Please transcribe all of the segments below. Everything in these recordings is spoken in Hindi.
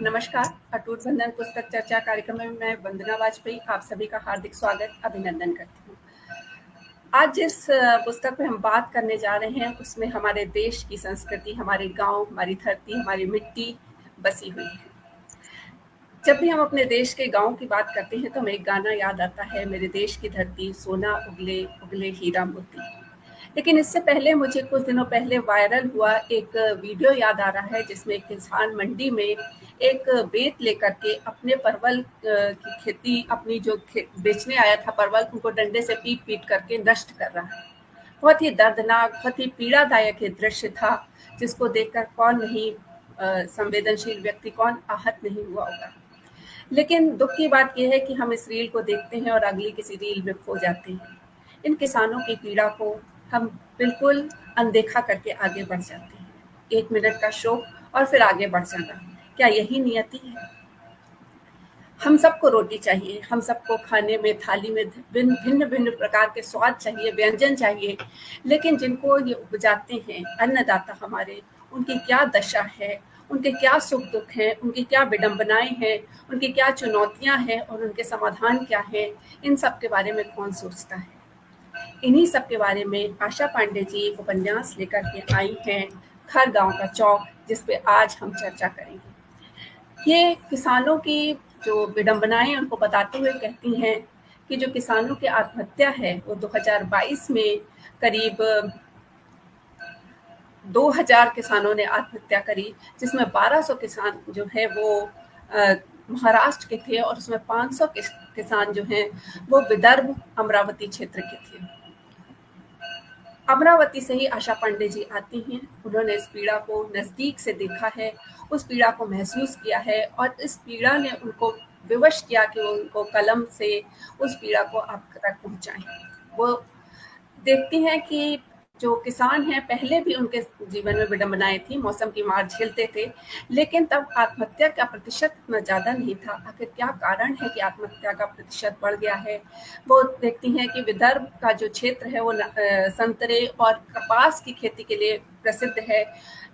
नमस्कार। अटूट बंधन पुस्तक चर्चा कार्यक्रम में मैं वंदना वाजपेयी आप सभी का हार्दिक स्वागत अभिनंदन करती हूँ। आज जिस पुस्तक पे हम बात करने जा रहे हैं उसमें हमारे देश की संस्कृति, हमारे गांव, हमारी धरती, हमारी मिट्टी बसी हुई है। जब भी हम अपने देश के गांव की बात करते हैं तो हमें एक गाना याद आता है, मेरे देश की धरती सोना उगले उगले हीरा मोती। लेकिन इससे पहले मुझे कुछ दिनों पहले वायरल हुआ एक वीडियो याद आ रहा है जिसमें एक किसान मंडी में एक बेत लेकर के अपने परवल की खेती, अपनी जो बेचने आया था परवल, उनको डंडे से पीट पीट करके नष्ट कर रहा है। बहुत ही दर्दनाक, बहुत ही पीड़ादायक ये दृश्य था जिसको देखकर कौन नहीं संवेदनशील व्यक्ति कौन आहत नहीं हुआ होगा। लेकिन दुख की बात यह है कि हम इस रील को देखते हैं और अगली किसी रील में खो जाते हैं। इन किसानों की पीड़ा को हम बिल्कुल अनदेखा करके आगे बढ़ जाते हैं। 1 मिनट का शोक और फिर आगे बढ़ जाना, क्या यही नियति है? हम सबको रोटी चाहिए, हम सबको खाने में थाली में भिन्न-भिन्न प्रकार के स्वाद चाहिए, व्यंजन चाहिए, लेकिन जिनको ये उपजाते हैं, अन्नदाता हमारे, उनकी क्या दशा है, उनके क्या सुख-दुःख हैं, उनकी क्या विडंबनाएँ हैं, उनकी क्या चुनौतियाँ हैं और उनके समाधान क्या हैं, इन सब के बारे में कौन सोचता है? इन्हीं सब के बारे में आशा पांडे जी एक उपन्यास लेकर के आई हैं, घर गाँव का चौक, जिस पे आज हम चर्चा करेंगे। ये किसानों की जो विडंबनाएं उनको बताते हुए कहती हैं कि जो किसानों की आत्महत्या है वो 2022 में करीब 2000 किसानों ने आत्महत्या करी, जिसमें 1200 किसान जो है वो महाराष्ट्र के थे और उसमें 500 किसान जो हैं वो विदर्भ अमरावती क्षेत्र के थे। अमरावती से ही आशा पांडे जी आती हैं। उन्होंने इस पीड़ा को नज़दीक से देखा है, उस पीड़ा को महसूस किया है और इस पीड़ा ने उनको विवश किया कि वो उनको कलम से उस पीड़ा को आप तक पहुँचाएँ। वो देखती हैं कि जो किसान हैं पहले भी उनके जीवन में विडंबनाएँ थी, मौसम की मार झेलते थे, लेकिन तब आत्महत्या का प्रतिशत इतना ज़्यादा नहीं था। आखिर क्या कारण है कि आत्महत्या का प्रतिशत बढ़ गया है? वो देखती हैं कि विदर्भ का जो क्षेत्र है वो संतरे और कपास की खेती के लिए प्रसिद्ध है।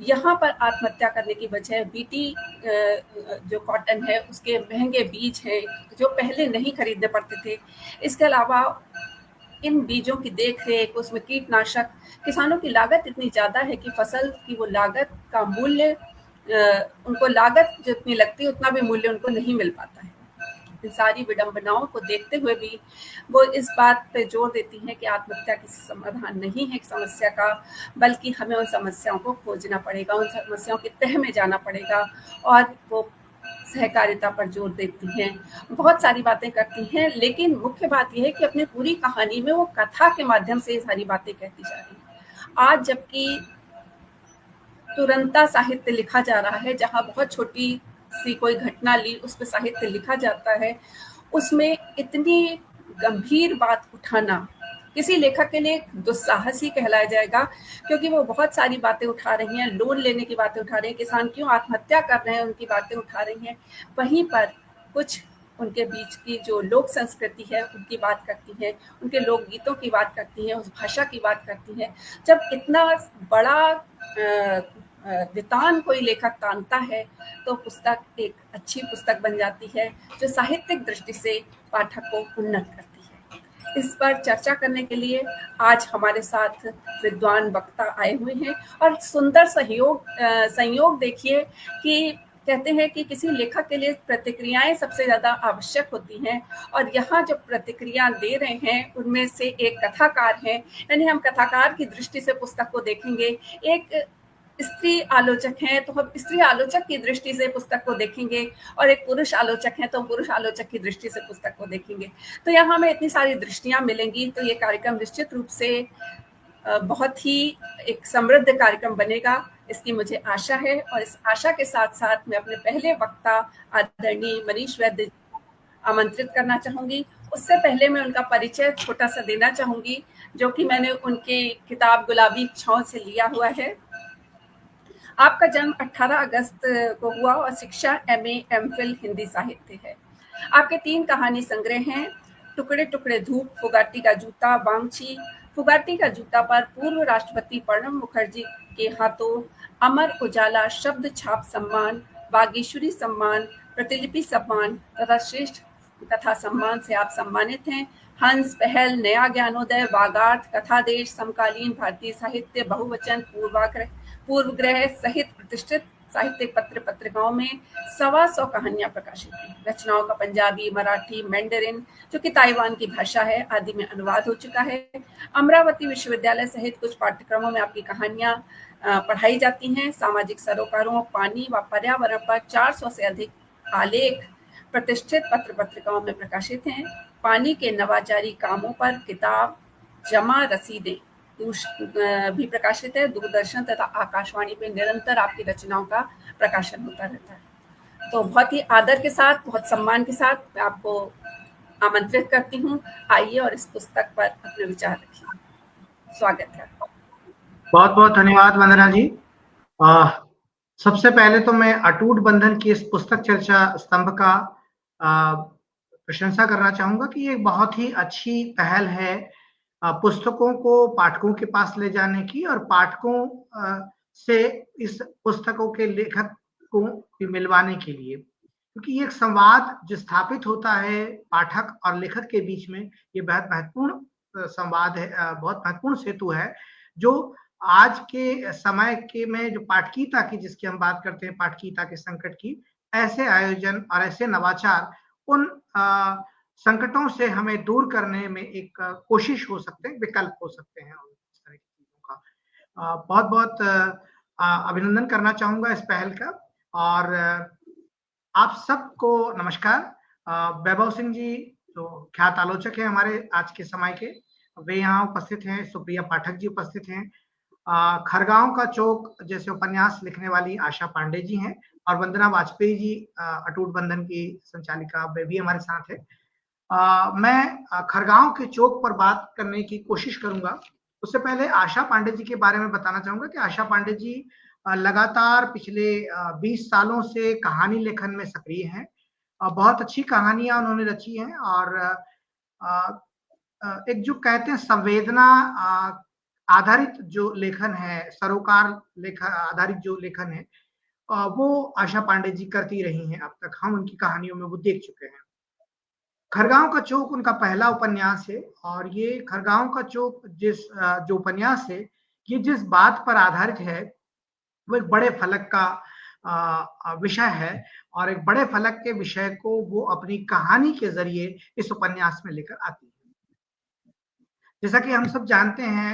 यहाँ पर आत्महत्या करने की वजह बीटी जो कॉटन है उसके महँगे बीज हैं, जो पहले नहीं खरीदने पड़ते थे। इसके अलावा इन बीजों की देख-रेख, उसमें कीटनाशक, किसानों की लागत इतनी ज़्यादा है कि फसल की वो लागत का मूल्य उनको लागत जितनी लगती है उतना भी मूल्य उनको नहीं मिल पाता है। इन सारी विडंबनाओं को देखते हुए भी वो इस बात पे जोर देती हैं कि आत्महत्या किसी समाधान नहीं है समस्या का, बल्कि हमें उन समस्याओं को खोजना पड़ेगा, उन समस्याओं की तह में जाना पड़ेगा और वो सहकारिता पर जोर देती हैं। बहुत सारी बातें करती हैं, लेकिन मुख्य बात ये है कि अपनी पूरी कहानी में वो कथा के माध्यम से ये सारी बातें कहती जा रही हैं। आज जबकि तुरंता साहित्य लिखा जा रहा है, जहाँ बहुत छोटी-सी कोई घटना ली, उस पे साहित्य लिखा जाता है, उसमें इतनी गंभीर बात उठाना किसी लेखक के लिए दुस्साहस ही कहलाया जाएगा, क्योंकि वो बहुत सारी बातें उठा रही हैं, लोन लेने की बातें उठा रही हैं, किसान क्यों आत्महत्या कर रहे हैं, उनकी बातें उठा रही हैं। वहीं पर कुछ उनके बीच की जो लोक संस्कृति है, उनकी बात करती हैं, उनके लोकगीतों की बात करती हैं, उस भाषा की बात करती हैं। जब इतना बड़ा वितान कोई लेखक तानता है, तो पुस्तक एक अच्छी पुस्तक बन जाती है, जो साहित्यिक दृष्टि से पाठक को उन्नत करती है। इस पर चर्चा करने के लिए आज हमारे साथ विद्वान वक्ता आए हुए हैं और सुंदर संयोग देखिए कि कहते हैं कि किसी लेखक के लिए प्रतिक्रियाएं सबसे ज़्यादा आवश्यक होती हैं और यहाँ जो प्रतिक्रिया दे रहे हैं उनमें से एक कथाकार हैं, यानी हम कथाकार की दृष्टि से पुस्तक को देखेंगे। एक स्त्री आलोचक हैं तो हम स्त्री आलोचक की दृष्टि से पुस्तक को देखेंगे और एक पुरुष आलोचक हैं तो हम पुरुष आलोचक की दृष्टि से पुस्तक को देखेंगे। तो यहाँ हमें इतनी सारी दृष्टियाँ मिलेंगी, तो ये कार्यक्रम निश्चित रूप से बहुत ही एक समृद्ध कार्यक्रम बनेगा, इसकी मुझे आशा है। और इस आशा के साथ-साथ मैं अपने पहले वक्ता आदरणीय मनीष वैद्य जी को आमंत्रित करना चाहूँगी। उससे पहले मैं उनका परिचय छोटा-सा देना चाहूँगी, जो कि मैंने उनकी किताब गुलाबी छाँव से लिया हुआ है। आपका जन्म 18 अगस्त को हुआ और शिक्षा एमए, एमफिल हिंदी साहित्य है। आपके 3 कहानी संग्रह हैं, टुकड़े टुकड़े धूप, फुगाटी का जूता, वांगची। फुगाटी का जूता पर पूर्व राष्ट्रपति प्रणब मुखर्जी के हाथों अमर उजाला शब्द छाप सम्मान, बागेश्वरी सम्मान, प्रतिलिपि सम्मान तथा श्रेष्ठ कथा सम्मान से आप सम्मानित हैं। हंस, पहल, नया ज्ञानोदय, वागार्थ, कथादेश, समकालीन भारतीय साहित्य, बहुवचन, पूर्वग्रह सहित प्रतिष्ठित साहित्यिक पत्र पत्रिकाओं में 125 कहानियां प्रकाशित हैं। रचनाओं का पंजाबी, मराठी, मैंडरिन जो कि ताइवान की भाषा है आदि में अनुवाद हो चुका है। अमरावती विश्वविद्यालय सहित कुछ पाठ्यक्रमों में आपकी कहानियां पढ़ाई जाती हैं। सामाजिक सरोकारों, पानी व पर्यावरण पर 400 से अधिक आलेख प्रतिष्ठित पत्र पत्रिकाओं में प्रकाशित हैं। पानी के नवाचारी कामों पर किताब जमा रसीदें भी प्रकाशित है। दूरदर्शन तथा आकाशवाणी पे निरंतर आपकी रचनाओं का प्रकाशन होता रहता है। तो बहुत ही आदर के साथ, बहुत सम्मान के साथ मैं आपको आमंत्रित करती हूँ, आइए और इस पुस्तक पर अपने विचार रखिए। स्वागत है। बहुत बहुत धन्यवाद वंदना जी। सबसे पहले तो मैं अटूट बंधन की इस पुस्तक चर्चा स्तंभ का प्रशंसा करना चाहूंगा कि ये बहुत ही अच्छी पहल है पुस्तकों को पाठकों के पास ले जाने की और पाठकों से इस पुस्तकों के लेखक को मिलवाने के लिए, क्योंकि ये एक संवाद जो स्थापित होता है पाठक और लेखक के बीच में, ये बहुत महत्वपूर्ण संवाद है, बहुत महत्वपूर्ण सेतु है जो आज के समय के में जो पाठकीयता की जिसकी हम बात करते हैं, पाठकीयता के संकट की, ऐसे आयोजन और ऐसे नवाचार उन संकटों से हमें दूर करने में एक कोशिश हो सकते हैं, विकल्प हो सकते हैं इस तरह की चीजों का। बहुत बहुत अभिनंदन करना चाहूंगा इस पहल का। और आप सबको नमस्कार। वैभव सिंह जी जो ख्यात आलोचक है हमारे आज के समय के, वे यहाँ उपस्थित हैं। सुप्रिया पाठक जी उपस्थित हैं। खरगांव का चौक जैसे उपन्यास लिखने वाली आशा पांडे जी हैं और वंदना वाजपेयी जी अटूट बंधन की संचालिका, वे भी हमारे साथ है। मैं खरगांव के चौक पर बात करने की कोशिश करूंगा। उससे पहले आशा पांडे जी के बारे में बताना चाहूंगा कि आशा पांडे जी लगातार पिछले 20 सालों से कहानी लेखन में सक्रिय हैं। बहुत अच्छी कहानियां उन्होंने रची हैं और एक जो कहते हैं संवेदना आधारित जो लेखन है, सरोकार लेखन आधारित जो लेखन है, वो आशा पांडे जी करती रही हैं। अब तक हम उनकी कहानियों में वो देख चुके हैं। खरगांव का चौक उनका पहला उपन्यास है और ये खरगांव का चौक जो उपन्यास है, ये जिस बात पर आधारित है वो एक बड़े फलक का विषय है और एक बड़े फलक के विषय को वो अपनी कहानी के जरिए इस उपन्यास में लेकर आती है। जैसा कि हम सब जानते हैं,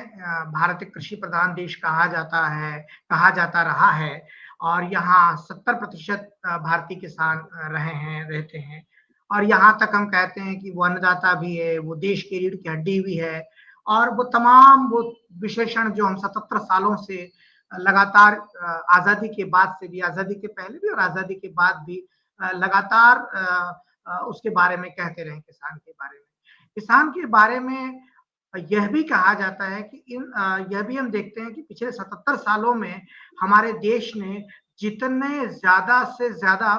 भारत एक कृषि प्रधान देश कहा जाता रहा है और यहाँ 70% भारतीय किसान रहते हैं और यहाँ तक हम कहते हैं कि वो अन्नदाता भी है, वो देश की रीढ़ की हड्डी भी है और वो तमाम वो विशेषण जो हम 77 सालों से लगातार आजादी के बाद से भी, आजादी के पहले भी और आजादी के बाद भी लगातार उसके बारे में कहते रहे। किसान के बारे में यह भी कहा जाता है कि यह भी हम देखते हैं कि पिछले 77 सालों में हमारे देश ने जितने ज्यादा से ज्यादा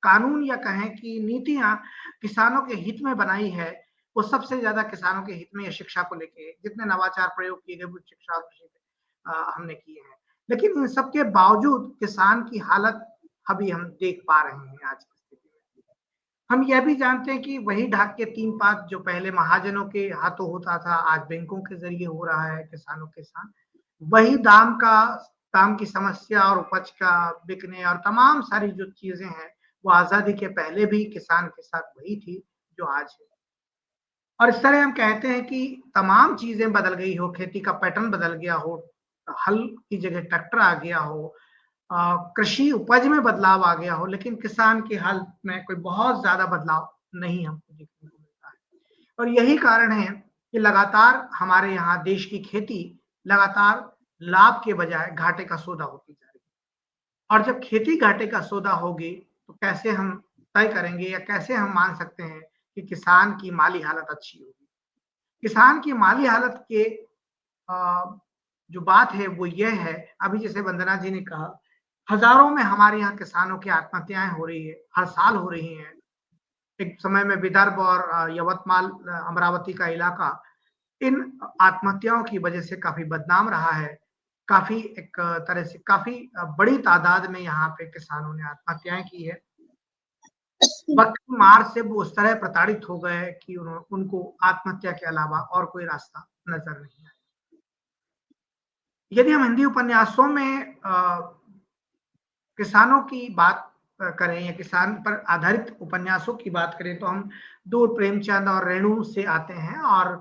कानून या कहें कि नीतियां किसानों के हित में बनाई है, वो सबसे ज्यादा किसानों के हित में या शिक्षा को लेके जितने नवाचार प्रयोग किए गए वो शिक्षा और कृषि पे हमने किए हैं। लेकिन इन सबके बावजूद किसान की हालत अभी हम देख पा रहे हैं। आज की स्थिति में हम यह भी जानते हैं कि वही ढाक के 3 पात जो पहले महाजनों के हाथों होता था, आज बैंकों के जरिए हो रहा है किसानों के साथ। वही दाम की समस्या और उपज का बिकने और तमाम सारी जो चीजें हैं वो आजादी के पहले भी किसान के साथ वही थी जो आज है। और इस तरह हम कहते हैं कि तमाम चीजें बदल गई हो, खेती का पैटर्न बदल गया हो, हल की जगह ट्रैक्टर आ गया हो, कृषि उपज में बदलाव आ गया हो, लेकिन किसान की हालत में कोई बहुत ज्यादा बदलाव नहीं हमको देखने को मिलता है। और यही कारण है कि लगातार हमारे यहाँ देश की खेती लगातार लाभ के बजाय घाटे का सौदा होती जा रही है। और जब खेती घाटे का सौदा होगी तो कैसे हम तय करेंगे या कैसे हम मान सकते हैं कि किसान की माली हालत अच्छी होगी। किसान की माली हालत के जो बात है वो यह है, अभी जैसे वंदना जी ने कहा, हजारों में हमारे यहाँ किसानों की आत्महत्याएं हो रही है, हर साल हो रही हैं। एक समय में विदर्भ और यवतमाल अमरावती का इलाका इन आत्महत्याओं की वजह से काफी बदनाम रहा है। काफ़ी एक तरह से काफ़ी बड़ी तादाद में यहाँ पे किसानों ने आत्महत्याएँ की है। वक़्त की मार से वो उस तरह प्रताड़ित हो गए कि उनको आत्महत्या के अलावा और कोई रास्ता नज़र नहीं आया। यदि हम हिंदी उपन्यासों में किसानों की बात करें या किसान पर आधारित उपन्यासों की बात करें तो हम दूर प्रेमचंद और रेणु से आते हैं और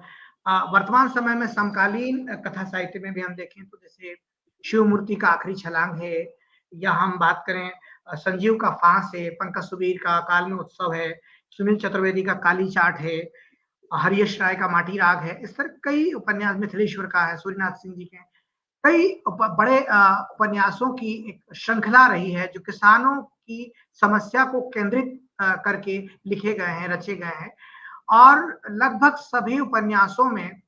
वर्तमान समय में समकालीन कथा साहित्य में भी हम देखें तो जैसे शिवमूर्ति का आखिरी छलांग है या हम बात करें संजीव का फांस है, पंकज सुबीर का काल में उत्सव है, सुनील चतुर्वेदी का काली चाट है, हरीश राय का माटी राग है। इस तरह कई उपन्यास, मिथिलेश्वर का है, सूर्यनाथ सिंह जी के कई बड़े उपन्यासों की एक श्रृंखला रही है जो किसानों की समस्या को केंद्रित करके लिखे गए हैं, रचे गए हैं और लगभग सभी उपन्यासों में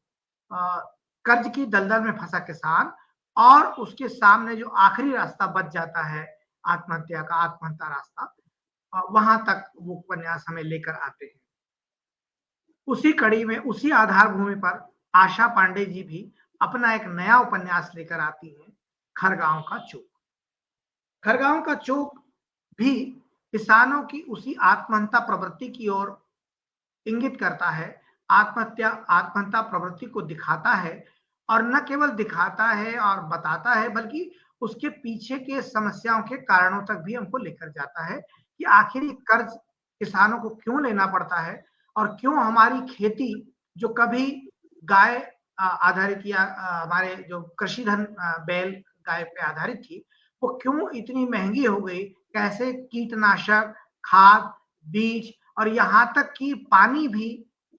कर्ज की दलदल में फंसा किसान और उसके सामने जो आखिरी रास्ता बच जाता है आत्महत्या का, आत्महत्या रास्ता, वहां तक वो उपन्यास हमें लेकर आते हैं। उसी कड़ी में, उसी आधार भूमि पर आशा पांडे जी भी अपना एक नया उपन्यास लेकर आती हैं, खरगांव का चोक। खरगांव का चोक भी किसानों की उसी आत्महत्या प्रवृत्ति की ओर इंगित करता है, आत्महत्या प्रवृत्ति को दिखाता है और न केवल दिखाता है और बताता है बल्कि उसके पीछे के समस्याओं के कारणों तक भी हमको लेकर जाता है कि आखिर कर्ज किसानों को क्यों लेना पड़ता है और क्यों हमारी खेती जो कभी गाय आधारित या हमारे जो कृषि धन बैल गाय पे आधारित थी वो क्यों इतनी महंगी हो गई, कैसे कीटनाशक, खाद, बीज और यहाँ तक कि पानी भी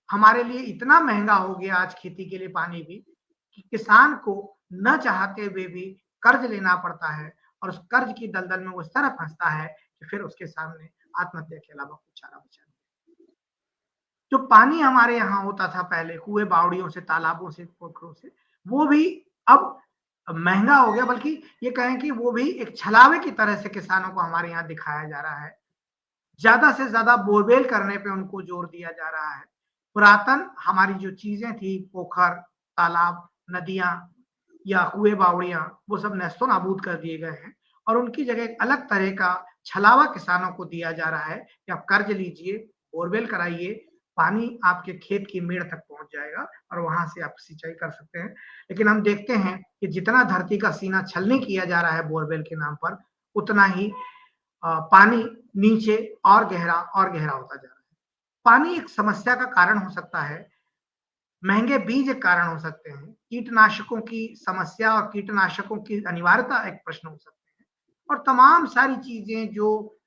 हमारे लिए इतना महंगा हो गया आज खेती के लिए पानी भी कि किसान को न चाहते हुए भी कर्ज लेना पड़ता है और उस कर्ज की दलदल में वो इस तरह फंसता है कि फिर उसके सामने आत्महत्या के अलावा कुछ चारा बचा नहीं। जो पानी हमारे यहाँ होता था पहले कुएं बावड़ियों से, तालाबों से, पोखरों से, वो भी अब महंगा हो गया, बल्कि ये कहें कि वो भी एक छलावे की तरह से किसानों को हमारे यहाँ दिखाया जा रहा है। ज्यादा से ज्यादा बोरवेल करने पे उनको जोर दिया जा रहा है। पुरातन हमारी जो चीजें थी, पोखर, तालाब, नदियां या कुएं बावड़ियां, वो सब नेस्तो नाबूद कर दिए गए हैं और उनकी जगह एक अलग तरह का छलावा किसानों को दिया जा रहा है कि आप कर्ज लीजिए, बोरवेल कराइए, पानी आपके खेत की मेड़ तक पहुंच जाएगा और वहां से आप सिंचाई कर सकते हैं। लेकिन हम देखते हैं कि जितना धरती का सीना छलनी किया जा रहा है बोरवेल के नाम पर, उतना ही पानी नीचे और गहरा होता जा रहा है। पानी एक समस्या का कारण हो सकता है, महंगे बीज एक कारण हो सकते हैं, कीटनाशकों की समस्या और कीटनाशकों की अनिवार्यता एक प्रश्न हो सकते हैं और तमाम सारी चीजें जो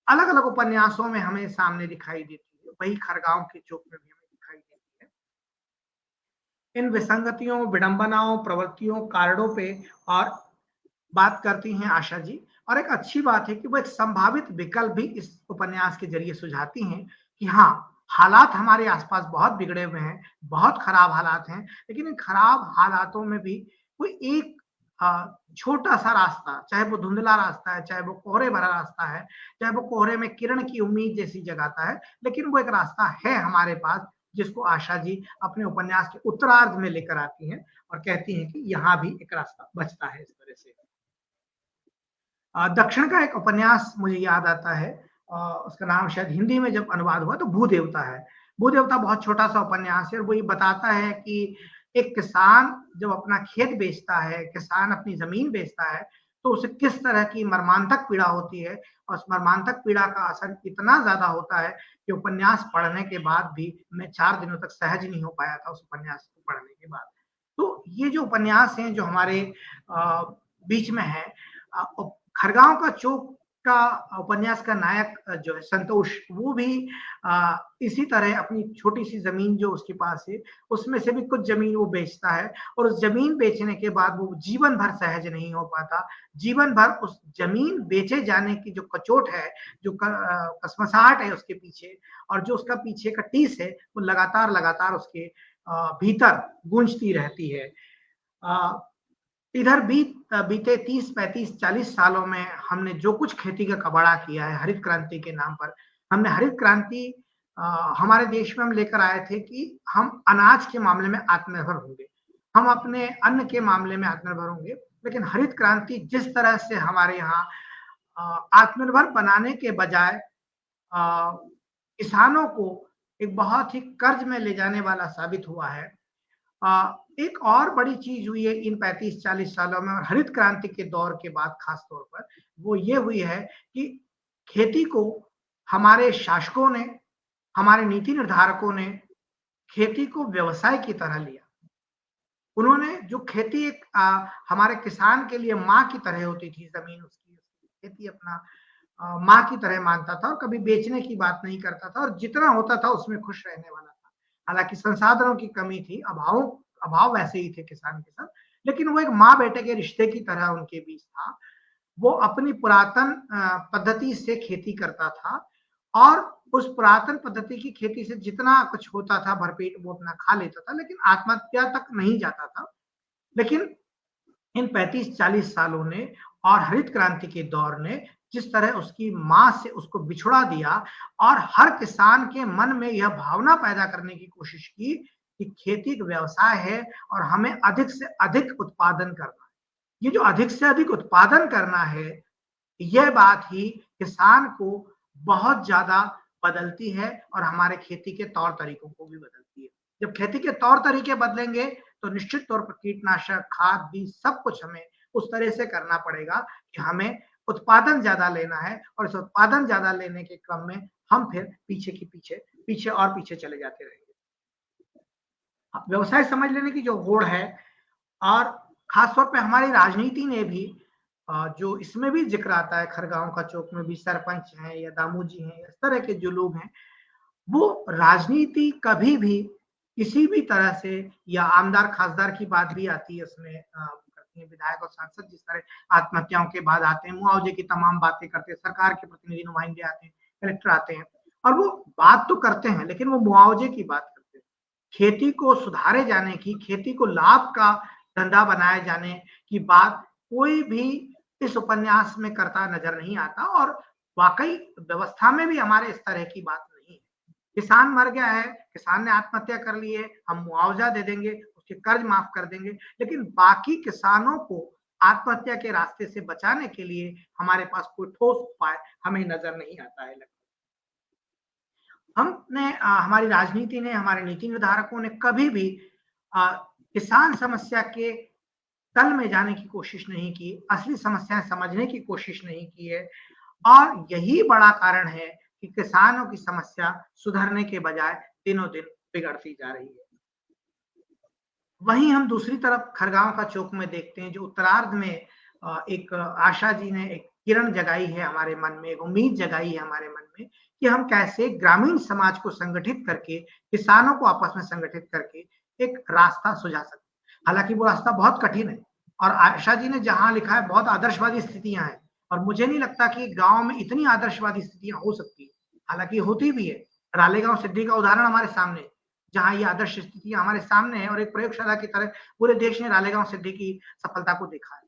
अलग अलग उपन्यासों में हमें सामने दिखाई देती है, वही खरगांव के चोक में भी हमें दिखाई देती है। इन विसंगतियों, विडंबनाओं, प्रवृत्तियों, कारणों पे और बात करती हैं आशा जी और एक अच्छी बात है कि वो एक संभावित विकल्प भी इस उपन्यास के जरिए सुझाती हैं कि हाँ, हालात हमारे आसपास बहुत बिगड़े हुए हैं, बहुत खराब हालात हैं, लेकिन इन खराब हालातों में भी कोई एक छोटा सा रास्ता, चाहे वो धुंधला रास्ता है, चाहे वो कोहरे भरा रास्ता है, चाहे वो कोहरे में किरण की उम्मीद जैसी जगाता है, लेकिन वो एक रास्ता है हमारे पास जिसको आशा जी अपने उपन्यास के उत्तरार्ध में लेकर आती हैं और कहती हैं कि यहाँ भी एक रास्ता बचता है इस तरह से। दक्षिण का एक उपन्यास मुझे याद आता है, उसका नाम शायद हिंदी में जब अनुवाद हुआ तो भूदेवता है। भूदेवता बहुत छोटा सा उपन्यास है और वो ये बताता है कि एक किसान जब अपना खेत बेचता है, किसान अपनी जमीन बेचता है, तो उसे किस तरह की मर्मांतक पीड़ा होती है और उस मर्मांतक पीड़ा का असर इतना ज्यादा होता है कि उपन्यास पढ़ने के बाद भी मैं 4 दिनों तक सहज नहीं हो पाया था उस उपन्यास को पढ़ने के बाद। तो ये जो उपन्यास हैं जो हमारे बीच में है, खरगांव का चोक का उपन्यास का नायक जो है संतोष, वो भी इसी तरह अपनी छोटी सी जमीन जो उसके पास है उसमें से भी कुछ जमीन वो बेचता है और उस जमीन बेचने के बाद वो जीवन भर सहज नहीं हो पाता। जीवन भर उस जमीन बेचे जाने की जो कचोट है, जो कसमसाहट है उसके पीछे और जो उसका पीछे का टीस है, वो लगातार लगातार उसके भीतर गूंजती रहती है। इधर बीते 30, 35, 40 सालों में हमने जो कुछ खेती का कबाड़ा किया है हरित क्रांति के नाम पर, हमने हरित क्रांति हमारे देश में हम लेकर आए थे कि हम अनाज के मामले में आत्मनिर्भर होंगे हम अपने अन्न के मामले में आत्मनिर्भर होंगे, लेकिन हरित क्रांति जिस तरह से हमारे यहाँ आत्मनिर्भर बनाने के बजाय किसानों को एक बहुत ही कर्ज में ले जाने वाला साबित हुआ है। एक और बड़ी चीज हुई है इन 35-40 सालों में और हरित क्रांति के दौर के बाद खास तौर पर, वो ये हुई है कि खेती को हमारे शासकों ने, हमारे नीति निर्धारकों ने खेती को व्यवसाय की तरह लिया। उन्होंने जो खेती एक हमारे किसान के लिए माँ की तरह होती थी, जमीन उसकी खेती अपना माँ की तरह मानता था और कभी बेचने की बात नहीं करता था और जितना होता था उसमें खुश रहने वाला था। हालांकि संसाधनों की कमी थी, अभाव वैसे ही थे किसान के साथ, लेकिन वो एक माँ बेटे के रिश्ते की तरह उनके बीच था। वो अपनी पुरातन पद्धति से खेती करता था और उस पुरातन पद्धति की खेती से जितना कुछ होता था भरपेट वो अपना खा लेता था, लेकिन आत्महत्या तक नहीं जाता था। लेकिन इन 35-40 सालों ने और हरित क्रांति के दौर ने जिस तरह उसकी माँ से उसको बिछुड़ा दिया और हर किसान के मन में यह भावना पैदा करने की कोशिश की कि खेती एक व्यवसाय है और हमें अधिक से अधिक उत्पादन करना है। ये जो अधिक से अधिक उत्पादन करना है, यह बात ही किसान को बहुत ज्यादा बदलती है और हमारे खेती के तौर तरीकों को भी बदलती है। जब खेती के तौर तरीके बदलेंगे तो निश्चित तौर पर कीटनाशक, खाद, बीज सब कुछ हमें उस तरह से करना पड़ेगा कि हमें उत्पादन ज्यादा लेना है और इस उत्पादन ज्यादा लेने के क्रम में हम फिर पीछे और पीछे चले जाते रहेंगे। व्यवसाय समझ लेने की जो होड़ है और खासतौर पे हमारी राजनीति ने भी जो इसमें भी जिक्र आता है, खरगांव का चौक में भी सरपंच हैं या दामू जी हैं, इस तरह के जो लोग हैं, वो राजनीति कभी भी किसी भी तरह से या आमदार खासदार की बात भी आती है उसमें करती है। विधायक और सांसद जिस तरह आत्महत्याओं के बाद आते हैं, मुआवजे की तमाम बातें करते हैं, सरकार के प्रतिनिधि नुमाइंदे आते हैं, कलेक्टर आते हैं और वो बात तो करते हैं लेकिन वो मुआवजे की बात करते हैं। खेती को सुधारे जाने की, खेती को लाभ का धंधा बनाए जाने की बात कोई भी इस उपन्यास में करता नजर नहीं आता और वाकई व्यवस्था में भी हमारे इस तरह की बात नहीं है। किसान मर गया है, किसान ने आत्महत्या कर ली है, हम मुआवजा दे देंगे, उसके कर्ज माफ कर देंगे, लेकिन बाकी किसानों को आत्महत्या के रास्ते से बचाने के लिए हमारे पास कोई ठोस उपाय हमें नजर नहीं आता है। हमने हमारी राजनीति ने, हमारे नीति निर्धारकों ने कभी भी किसान समस्या के तल में जाने की कोशिश नहीं की, असली समस्याएं समझने की कोशिश नहीं की है और यही बड़ा कारण है कि किसानों की समस्या सुधरने के बजाय दिनों दिन बिगड़ती जा रही है। वहीं हम दूसरी तरफ खरगांव का चौक में देखते हैं, जो उत्तरार्ध में एक आशा जी ने एक किरण जगाई है हमारे मन में, एक उम्मीद जगाई है हमारे मन में कि हम कैसे ग्रामीण समाज को संगठित करके, किसानों को आपस में संगठित करके एक रास्ता सुझा सकते हैं। हालांकि वो रास्ता बहुत कठिन है और आशा जी ने जहां लिखा है बहुत आदर्शवादी स्थितियां हैं और मुझे नहीं लगता कि गांव में इतनी आदर्शवादी स्थितियां हो सकती है, हालांकि होती भी है। रालेगांव सिद्धि का उदाहरण हमारे सामने, जहां ये आदर्श स्थितियां हमारे सामने है और एक प्रयोगशाला की तरह पूरे देश ने रालेगांव सिद्धि की सफलता को देखा है।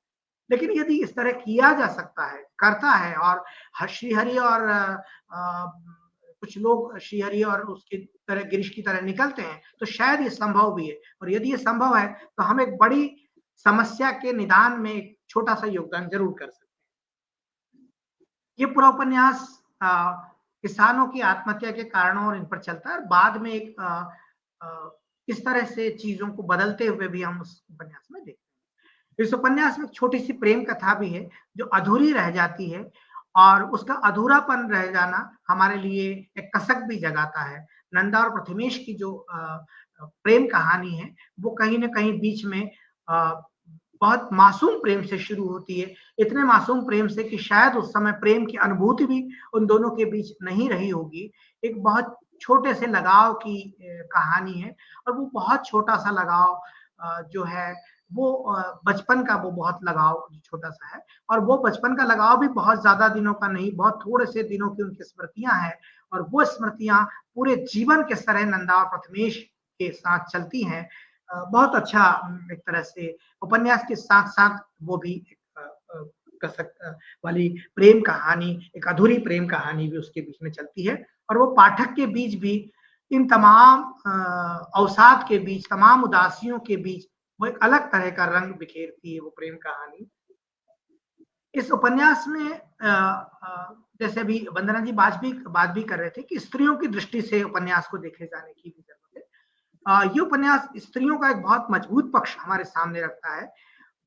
लेकिन यदि इस तरह किया जा सकता है, करता है और श्रीहरि और कुछ लोग श्रीहरि और उसकी तरह गिरीश की तरह निकलते हैं तो शायद ये संभव भी है और यदि ये संभव है तो हम एक बड़ी समस्या के निदान में एक छोटा सा योगदान जरूर कर सकते हैं। ये पूरा उपन्यास किसानों की आत्महत्या के कारणों और इन पर चलता है और बाद में एक इस तरह से चीजों को बदलते हुए भी हम उस उपन्यास में देखते हैं। इस उपन्यास में एक छोटी सी प्रेम कथा भी है जो अधूरी रह जाती है और उसका अधूरापन रह जाना हमारे लिए एक कसक भी जगाता है। नंदा और प्रथमेश की जो प्रेम कहानी है वो कहीं ना कहीं बीच में बहुत मासूम प्रेम से शुरू होती है, इतने मासूम प्रेम से कि शायद उस समय प्रेम की अनुभूति भी उन दोनों के बीच नहीं रही होगी। एक बहुत छोटे से लगाव की कहानी है और वो बहुत छोटा सा लगाव जो है वो बचपन का वो बहुत लगाव छोटा सा है और वो बचपन का लगाव भी बहुत ज्यादा दिनों का नहीं, बहुत थोड़े से दिनों की उनकी स्मृतियां हैं और वो स्मृतियां पूरे जीवन के तरह नंदा और प्रथमेश के साथ चलती हैं। बहुत अच्छा एक तरह से उपन्यास के साथ साथ वो भी कसक वाली प्रेम कहानी, एक अधूरी प्रेम कहानी भी उसके बीच में चलती है और वो पाठक के बीच भी इन तमाम अवसाद के बीच, तमाम उदासियों के बीच वो एक अलग तरह का रंग बिखेरती है वो प्रेम कहानी। इस उपन्यास में जैसे अभी वंदना जी बात भी कर रहे थे कि स्त्रियों की दृष्टि से उपन्यास को देखे जाने की भी जरूरत है। ये उपन्यास स्त्रियों का एक बहुत मजबूत पक्ष हमारे सामने रखता है,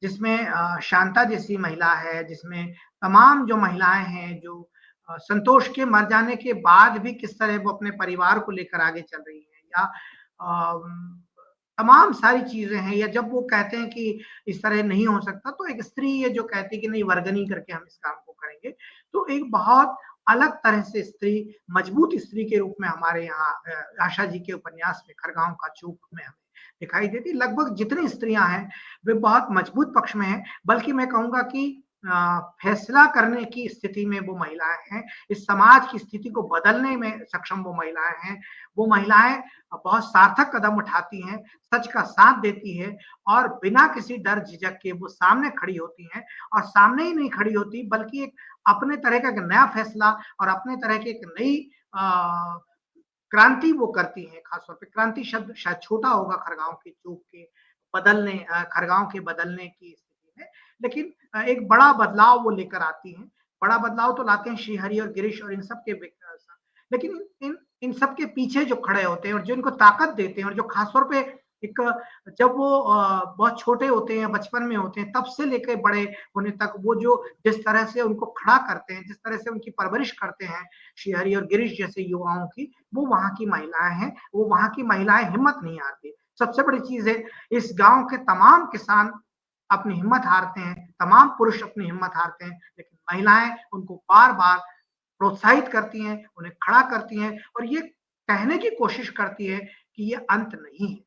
जिसमें शांता जैसी महिला है, जिसमें तमाम जो महिलाएं हैं जो संतोष के मर जाने के बाद भी किस तरह वो अपने परिवार को लेकर आगे चल रही हैं, या तमाम सारी चीजें हैं, या जब वो कहते हैं कि इस तरह नहीं हो सकता तो एक स्त्री ये जो कहती है कि नहीं वर्गनी करके हम इस काम को करेंगे, तो एक बहुत अलग तरह से स्त्री, मजबूत स्त्री के रूप में हमारे यहाँ आशा जी के उपन्यास में खरगांव का चूक में हमें दिखाई देती। लगभग जितनी स्त्रियां हैं वे बहुत मजबूत पक्ष में हैं, बल्कि मैं कहूंगा कि फैसला करने की स्थिति में वो महिलाएं हैं, इस समाज की स्थिति को बदलने में सक्षम वो महिलाएं हैं। वो महिलाएं बहुत सार्थक कदम उठाती हैं, सच का साथ देती है और बिना किसी डर झिझक के वो सामने खड़ी होती हैं, और सामने ही नहीं खड़ी होती बल्कि एक अपने तरह का एक नया फैसला और अपने तरह की एक नई क्रांति वो करती हैं। खासतौर पे क्रांति शब्द शायद छोटा होगा खरगांव के चूक के बदलने, खरगांव के बदलने की स्थिति में, लेकिन एक बड़ा बदलाव वो लेकर आती हैं। बड़ा बदलाव तो लाते हैं श्रीहरि और गिरीश और इन सब के, लेकिन इन सब के पीछे जो खड़े होते हैं और जो इनको ताकत देते हैं, और जो खासतौर पे एक जब वो बहुत छोटे होते हैं, बचपन में होते हैं, तब से लेकर बड़े होने तक वो जो जिस तरह से उनको खड़ा करते हैं, जिस तरह से उनकी परवरिश करते हैं श्रीहरि और गिरीश जैसे युवाओं की, वो वहां की महिलाएं हैं। वो वहां की महिलाएं हिम्मत नहीं हारती। सबसे बड़ी चीज है, इस गांव के तमाम किसान अपनी हिम्मत हारते हैं, तमाम पुरुष अपनी हिम्मत हारते हैं, लेकिन महिलाएं उनको बार बार प्रोत्साहित करती हैं, उन्हें खड़ा करती हैं और ये कहने की कोशिश करती है कि ये अंत नहीं है।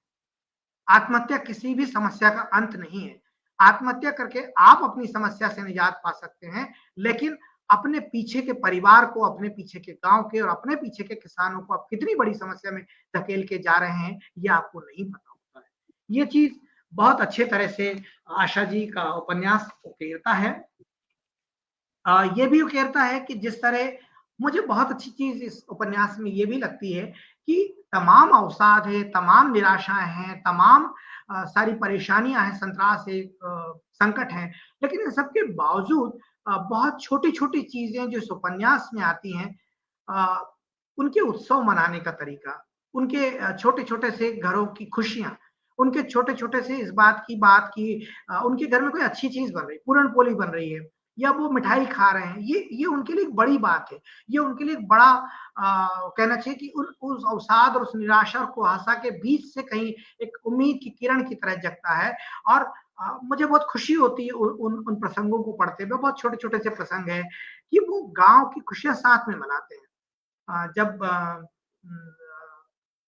आत्महत्या किसी भी समस्या का अंत नहीं है। आत्महत्या करके आप अपनी समस्या से निजात पा सकते हैं, लेकिन अपने पीछे के परिवार को, अपने पीछे के गांव के और अपने पीछे के किसानों को आप कितनी बड़ी समस्या में धकेल के जा रहे हैं, ये आपको नहीं पता होता है। ये चीज बहुत अच्छे तरह से आशा जी का उपन्यास उकेरता है। ये भी उकेरता है कि जिस तरह मुझे बहुत अच्छी चीज इस उपन्यास में ये भी लगती है कि तमाम अवसाद है, तमाम निराशाएं हैं, तमाम सारी परेशानियां हैं, संतरास है, संकट है, लेकिन इन सबके बावजूद बहुत छोटी छोटी चीजें जो इस उपन्यास में आती हैं, अ, उनके उत्सव मनाने का तरीका, उनके छोटे छोटे से घरों की खुशियां, उनके छोटे छोटे से इस बात की उनके घर में कोई अच्छी चीज बन रही, पूरण पोली बन रही है, या वो मिठाई खा रहे हैं, ये उनके लिए एक बड़ी बात है। ये उनके लिए एक बड़ा कहना चाहिए कि उस अवसाद और उस निराशा और कुहासा के बीच से कहीं एक उम्मीद की किरण की तरह जगता है। और मुझे बहुत खुशी होती है उन प्रसंगों को पढ़ते हुए। बहुत छोटे छोटे से प्रसंग है कि वो गांव की खुशियां साथ में मनाते हैं। जब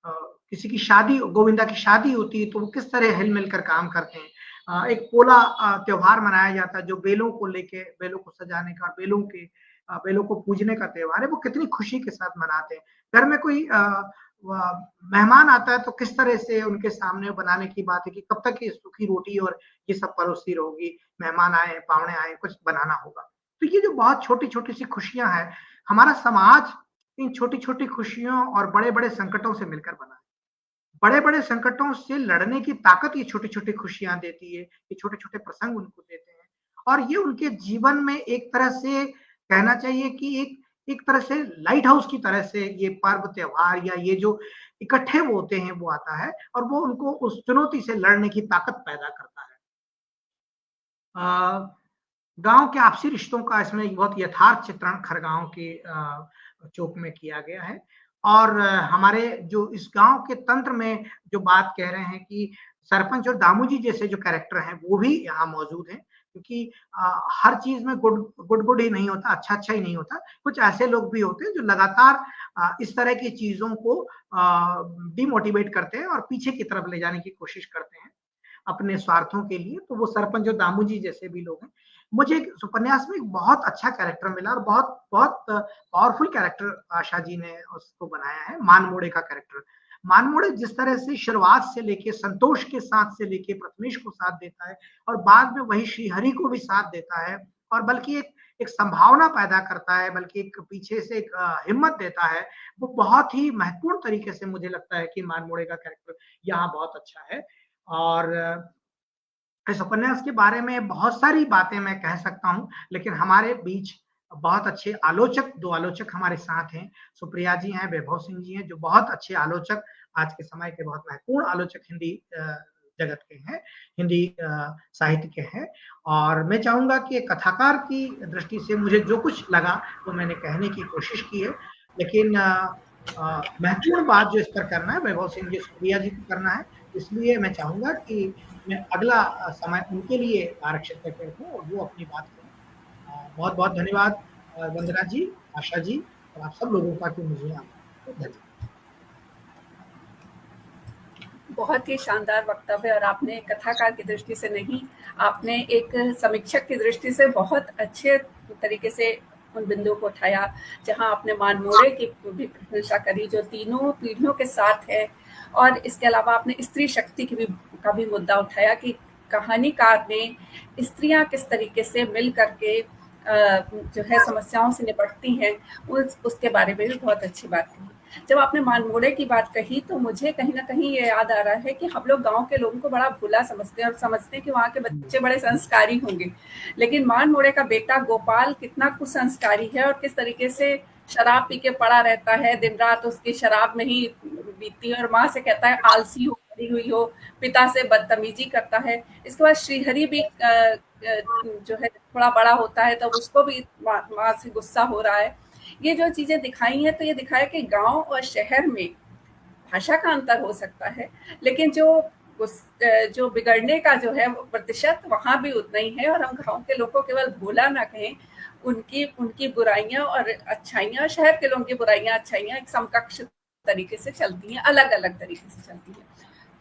किसी की शादी, गोविंदा की शादी होती है, तो वो किस तरह हिल मिलकर काम करते हैं। एक पोला त्योहार मनाया जाता है जो बेलों को लेके, बेलों को सजाने का, बेलों को पूजने का त्योहार है, वो कितनी खुशी के साथ मनाते हैं। घर में कोई मेहमान आता है तो किस तरह से उनके सामने बनाने की बात है कि कब तक ये सूखी रोटी और ये सब परोसी रहोगी, मेहमान आए, पावने आए, कुछ बनाना होगा। तो ये जो बहुत छोटी छोटी सी खुशियां हैं, हमारा समाज इन छोटी छोटी खुशियों और बड़े बड़े संकटों से मिलकर बना है। बड़े बड़े संकटों से लड़ने की ताकत ये छोटी छोटी खुशियां देती है, ये छोटे छोटे प्रसंग उनको देते हैं, और ये उनके जीवन में एक तरह से कहना चाहिए कि एक तरह से लाइट हाउस की तरह से ये पर्व त्योहार या ये जो इकट्ठे वो होते हैं वो आता है, और वो उनको उस चुनौती से लड़ने की ताकत पैदा करता है। गांव के आपसी रिश्तों का इसमें एक बहुत यथार्थ चित्रण खरगांव के चौक में किया गया है। और हमारे जो इस गांव के तंत्र में जो बात कह रहे हैं कि सरपंच और दामू जी जैसे जो कैरेक्टर हैं वो भी यहाँ मौजूद हैं, क्योंकि हर चीज में गुड गुड गुड ही नहीं होता, अच्छा अच्छा ही नहीं होता। कुछ ऐसे लोग भी होते हैं जो लगातार इस तरह की चीजों को डिमोटिवेट करते हैं और पीछे की तरफ ले जाने की कोशिश करते हैं अपने स्वार्थों के लिए। तो वो सरपंच और दामू जी जैसे भी लोग हैं। मुझे इस उपन्यास में एक बहुत अच्छा कैरेक्टर मिला और बहुत बहुत पावरफुल कैरेक्टर आशा जी ने उसको बनाया है, मानमोड़े का कैरेक्टर। मानमोड़े जिस तरह से शुरुआत से लेके संतोष के साथ से लेके प्रथमेश को साथ देता है और बाद में वही श्रीहरि को भी साथ देता है, और बल्कि एक संभावना पैदा करता है, बल्कि एक पीछे से एक हिम्मत देता है। वो बहुत ही महत्वपूर्ण तरीके से मुझे लगता है कि मानमोड़े का कैरेक्टर यहाँ बहुत अच्छा है। और इस उपन्यास के बारे में बहुत सारी बातें मैं कह सकता हूँ, लेकिन हमारे बीच बहुत अच्छे आलोचक, 2 आलोचक हमारे साथ हैं। सुप्रिया जी हैं, वैभव सिंह जी हैं, जो बहुत अच्छे आलोचक, आज के समय के बहुत महत्वपूर्ण आलोचक हिंदी जगत के हैं, हिंदी साहित्य के हैं। और मैं चाहूँगा कि एक कथाकार की दृष्टि से मुझे जो कुछ लगा, वो मैंने कहने की कोशिश की है। लेकिन महत्वपूर्ण बात जो इस पर करना है, वैभव सिंह जी, सुप्रिया जी को करना है। इसलिए मैं चाहूँगा कि मैं अगला समय उनके लिए आरक्षित करके रखूँ और वो अपनी बात करें। बहुत-बहुत धन्यवाद वंदना जी, आशा जी और आप सब लोगों का कि मुझे धन्यवाद। बहुत ही शानदार वक्तव्य, और आपने कथाकार की दृष्टि से नहीं, आपने एक समीक्षक की दृष्टि से बहुत अच्छे तरीके से उन बिंदुओं को उठाया, जहां आपने मानमोड़े की भी प्रशंसा करी, जो तीनों पीढ़ियों के साथ है, और इसके अलावा आपने स्त्री शक्ति का भी मुद्दा उठाया कि कहानीकार ने स्त्रियां किस तरीके से मिल करके जो है समस्याओं से निपटती हैं, उसके बारे में भी बहुत अच्छी बात कही। जब आपने मानमोड़े की बात कही, तो मुझे कहीं ना कहीं ये याद आ रहा है कि हम लोग गांव के लोगों को बड़ा भूला समझते हैं और समझते हैं कि वहाँ के बच्चे बड़े संस्कारी होंगे, लेकिन मानमोड़े का बेटा गोपाल कितना कुसंस्कारी है और किस तरीके से शराब पी के पड़ा रहता है, दिन रात उसकी शराब में ही बीतती है, और माँ से कहता है आलसी हो, पड़ी हुई हो, पिता से बदतमीजी करता है। इसके बाद श्रीहरि भी जो है थोड़ा बड़ा होता है, तो उसको भी माँ से गुस्सा हो रहा है। ये जो चीजें दिखाई हैं, तो ये दिखाया कि गांव और शहर में भाषा का अंतर हो सकता है, लेकिन जो बिगड़ने का जो है वो प्रतिशत वहां भी उतना ही है, और हम गांव के लोगों को केवल भोला ना कहें, उनकी उनकी बुराइयां और अच्छाइयां, और शहर के लोगों की बुराइयां अच्छाइयां एक समकक्ष तरीके से चलती हैं, अलग अलग तरीके से चलती हैं।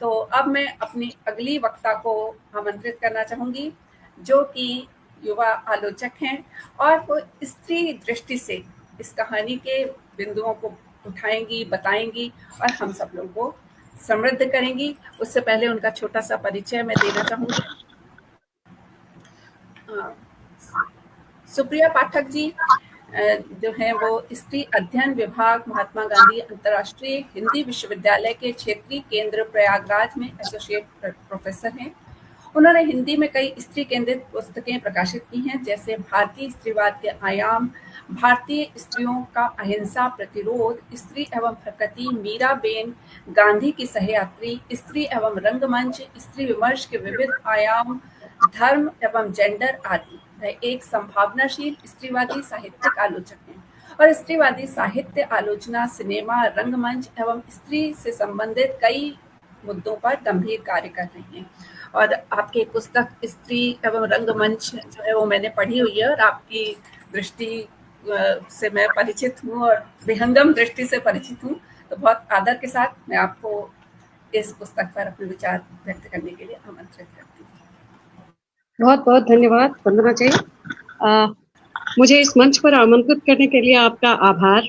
तो अब मैं अपनी अगली वक्ता को आमंत्रित करना चाहूंगी, जो कि युवा आलोचक हैं, और वो स्त्री दृष्टि से इस कहानी के बिंदुओं को उठाएंगी, बताएंगी और हम सब लोगों को समृद्ध करेंगी। उससे पहले उनका छोटा सा परिचय मैं देना चाहूंगी। सुप्रिया पाठक जी जो हैं वो स्त्री अध्ययन विभाग, महात्मा गांधी अंतर्राष्ट्रीय हिंदी विश्वविद्यालय के क्षेत्रीय केंद्र प्रयागराज में एसोसिएट प्रोफेसर हैं। उन्होंने हिंदी में कई स्त्री केंद्रित पुस्तकें प्रकाशित की हैं, जैसे भारतीय स्त्रीवाद के आयाम, भारतीय स्त्रियों का अहिंसा प्रतिरोध, स्त्री एवं प्रकृति, मीराबेन, गांधी की सहयात्री, स्त्री एवं रंगमंच, स्त्री विमर्श के विविध आयाम, धर्म एवं जेंडर आदि। वह एक संभावनाशील स्त्रीवादी साहित्यिक आलोचक हैं और स्त्रीवादी साहित्य आलोचना, सिनेमा, रंगमंच एवं स्त्री से संबंधित कई मुद्दों पर गंभीर कार्य कर रही हैं। और आपकी पुस्तक स्त्री एवं रंगमंच जो है वो मैंने पढ़ी हुई है, और आपकी दृष्टि से मैं परिचित हूँ और विहंगम दृष्टि से परिचित हूँ, तो बहुत आदर के साथ मैं आपको इस पुस्तक पर अपने विचार व्यक्त करने के लिए आमंत्रित करती हूँ। बहुत बहुत धन्यवाद वंदना जी। मुझे इस मंच पर आमंत्रित करने के लिए आपका आभार,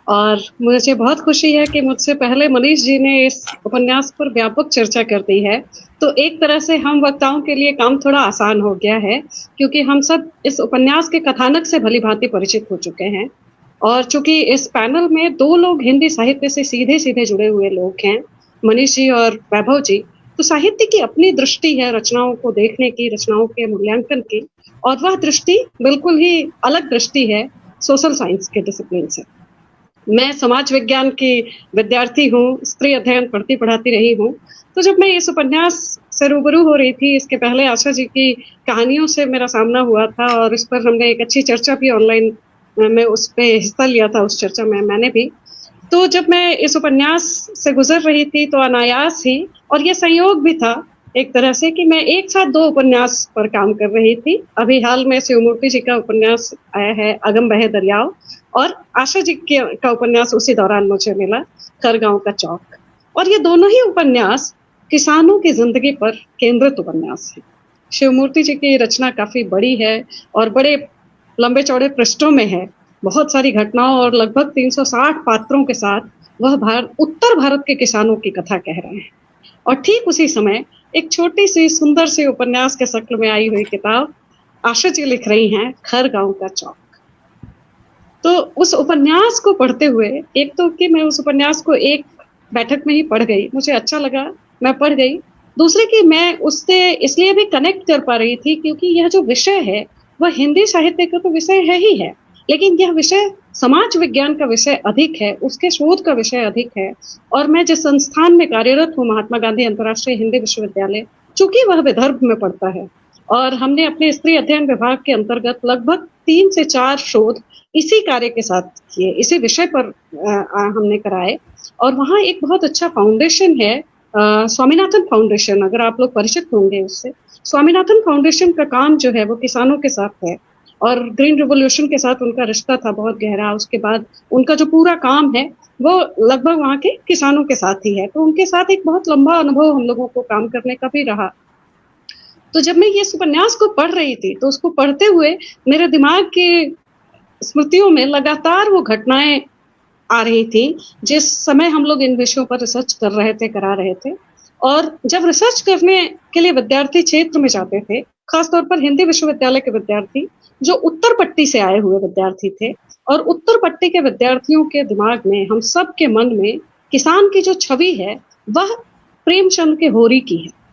और मुझे बहुत खुशी है कि मुझसे पहले मनीष जी ने इस उपन्यास पर व्यापक चर्चा कर दी है, तो एक तरह से हम वक्ताओं के लिए काम थोड़ा आसान हो गया है, क्योंकि हम सब इस उपन्यास के कथानक से भली भांति परिचित हो चुके हैं। और चूंकि इस पैनल में 2 लोग हिंदी साहित्य से सीधे सीधे जुड़े हुए लोग हैं, मनीष जी और वैभव जी, तो साहित्य की अपनी दृष्टि है रचनाओं को देखने की, रचनाओं के मूल्यांकन की, और वह दृष्टि बिल्कुल ही अलग दृष्टि है सोशल साइंस के डिसिप्लिन से। मैं समाज विज्ञान की विद्यार्थी हूँ, स्त्री अध्ययन पढ़ती पढ़ाती रही हूँ, तो जब मैं इस उपन्यास से रूबरू हो रही थी, इसके पहले आशा जी की कहानियों से मेरा सामना हुआ था, और इस पर हमने एक अच्छी चर्चा भी ऑनलाइन में उस पे हिस्सा लिया था, उस चर्चा में मैंने भी। तो जब मैं इस उपन्यास से गुजर रही थी, तो अनायास ही, और ये संयोग भी था एक तरह से, कि मैं एक साथ 2 उपन्यास पर काम कर रही थी। अभी हाल में शिवमूर्ति जी का उपन्यास आया है अगम बहे दरियाव, और आशा जी का उपन्यास उसी दौरान मुझे मिला, खरगांव का चौक। और ये दोनों ही उपन्यास किसानों की जिंदगी पर केंद्रित उपन्यास है। शिवमूर्ति जी की रचना काफी बड़ी है और बड़े लंबे चौड़े पृष्ठों में है, बहुत सारी घटनाओं और लगभग 360 पात्रों के साथ वह उत्तर भारत के किसानों की कथा कह रहे हैं। और ठीक उसी समय एक छोटी सी सुंदर सी उपन्यास के शक्ल में आई हुई किताब आशा जी लिख रही हैं, खरगांव का चौक। तो उस उपन्यास को पढ़ते हुए, एक तो कि मैं उस उपन्यास को एक बैठक में ही पढ़ गई, मुझे अच्छा लगा, मैं पढ़ गई, दूसरे कि मैं उससे इसलिए भी कनेक्ट कर पा रही थी क्योंकि यह जो विषय है वह हिंदी साहित्य का तो विषय है ही है, लेकिन यह विषय समाज विज्ञान का विषय अधिक है, उसके शोध का विषय अधिक है। और मैं जिस संस्थान में कार्यरत हूँ, महात्मा गांधी अंतर्राष्ट्रीय हिंदी विश्वविद्यालय, चूंकि वह विदर्भ में पड़ता है और हमने अपने स्त्री अध्ययन विभाग के अंतर्गत लगभग 3 से 4 शोध इसी कार्य के साथ किए, इसी विषय पर हमने कराए। और वहाँ एक बहुत अच्छा फाउंडेशन है, स्वामीनाथन फाउंडेशन, अगर आप लोग परिचित होंगे उससे। स्वामीनाथन फाउंडेशन का काम जो है वो किसानों के साथ है और ग्रीन रिवॉल्यूशन के साथ उनका रिश्ता था बहुत गहरा। उसके बाद उनका जो पूरा काम है वो लगभग वहाँ के किसानों के साथ ही है, तो उनके साथ एक बहुत लंबा अनुभव हम लोगों को काम करने का भी रहा। तो जब मैं ये उपन्यास को पढ़ रही थी तो उसको पढ़ते हुए मेरे दिमाग के स्मृतियों में लगातार वो घटनाएं आ रही थी जिस समय हम लोग इन विषयों पर रिसर्च कर रहे थे, करा रहे थे। और जब रिसर्च करने के लिए विद्यार्थी क्षेत्र में जाते थे, खासतौर पर हिंदी विश्वविद्यालय के विद्यार्थी जो उत्तर पट्टी से आए हुए विद्यार्थी थे, और उत्तर पट्टी के विद्यार्थियों के दिमाग में, हम सब के मन में किसान की जो छवि है वह प्रेमचंद के होरी की है।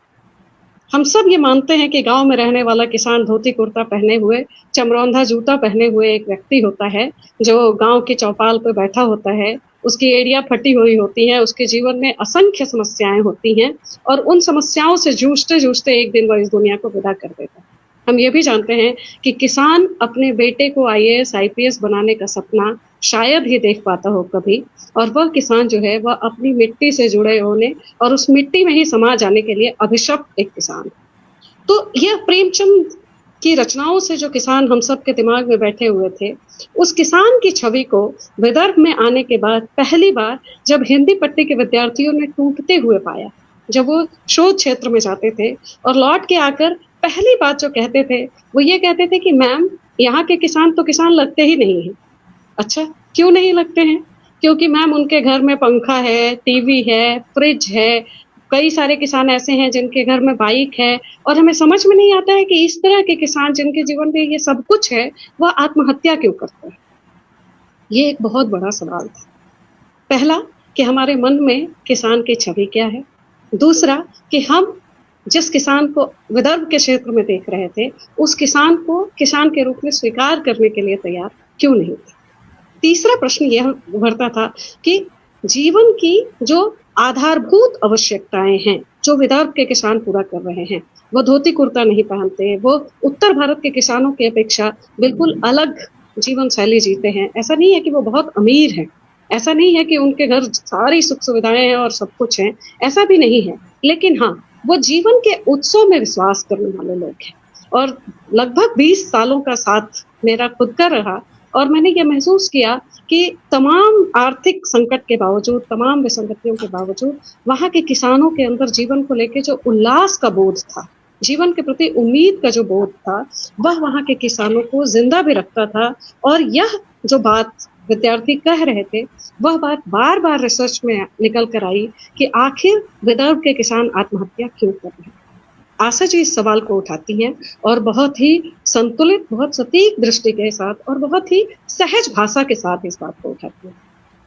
हम सब ये मानते हैं कि गांव में रहने वाला किसान धोती कुर्ता पहने हुए, चमरौंधा जूता पहने हुए एक व्यक्ति होता है जो गांव के चौपाल पर बैठा होता है, उसकी एड़ियां फटी हुई होती हैं, उसके जीवन में असंख्य समस्याएं होती हैं और उन समस्याओं से जूझते जूझते एक दिन वह इस दुनिया को विदा कर देता है। हम ये भी जानते हैं कि किसान अपने बेटे को IAS IPS बनाने का सपना शायद ही देख पाता हो कभी, और वह किसान जो है वह अपनी मिट्टी से जुड़े होने और उस मिट्टी में ही समा जाने के लिए अभिशप्त एक किसान। तो यह प्रेमचंद की रचनाओं से जो किसान हम सब के दिमाग में बैठे हुए थे, उस किसान की छवि को विदर्भ में आने के बाद पहली बार जब हिंदी पट्टी के विद्यार्थियों ने टूटते हुए पाया, जब वो शोध क्षेत्र में जाते थे और लौट के आकर पहली बात जो कहते थे वो ये कहते थे कि मैम, यहाँ के किसान तो किसान लगते ही नहीं है। अच्छा, क्यों नहीं लगते हैं? क्योंकि मैम उनके घर में पंखा है, टीवी है, फ्रिज है, कई सारे किसान ऐसे हैं जिनके घर में बाइक है, और हमें समझ में नहीं आता है कि इस तरह के किसान जिनके जीवन में ये सब कुछ है वह आत्महत्या क्यों करते हैं। ये एक बहुत बड़ा सवाल था। पहला कि हमारे मन में किसान की छवि क्या है, दूसरा कि हम जिस किसान को विदर्भ के क्षेत्र में देख रहे थे उस किसान को किसान के रूप में स्वीकार करने के लिए तैयार क्यों नहीं थे। तीसरा प्रश्न यह उभरता था कि जीवन की जो आधारभूत आवश्यकताएं हैं जो विदर्भ के किसान पूरा कर रहे हैं, वो धोती कुर्ता नहीं पहनते, वो उत्तर भारत के किसानों की अपेक्षा बिल्कुल अलग जीवन शैली जीते हैं। ऐसा नहीं है कि वो बहुत अमीर हैं, ऐसा नहीं है कि उनके घर सारी सुख सुविधाएं हैं और सब कुछ है, ऐसा भी नहीं है, लेकिन हाँ, वो जीवन के उत्सव में विश्वास करने वाले लोग हैं। और लगभग 20 सालों का साथ मेरा खुद का रहा और मैंने ये महसूस किया कि तमाम आर्थिक संकट के बावजूद, तमाम विसंगतियों के बावजूद, वहाँ के किसानों के अंदर जीवन को लेकर जो उल्लास का बोध था, जीवन के प्रति उम्मीद का जो बोध था, वह वहाँ के किसानों को जिंदा भी रखता था। और यह जो बात विद्यार्थी कह रहे थे वह बात बार बार रिसर्च में निकल कर आई कि आखिर विदर्भ के किसान आत्महत्या क्यों कर रहे हैं। आशा जी इस सवाल को उठाती हैं और बहुत ही संतुलित, बहुत सटीक दृष्टि के साथ और बहुत ही सहज भाषा के साथ इस बात को उठाती हैं।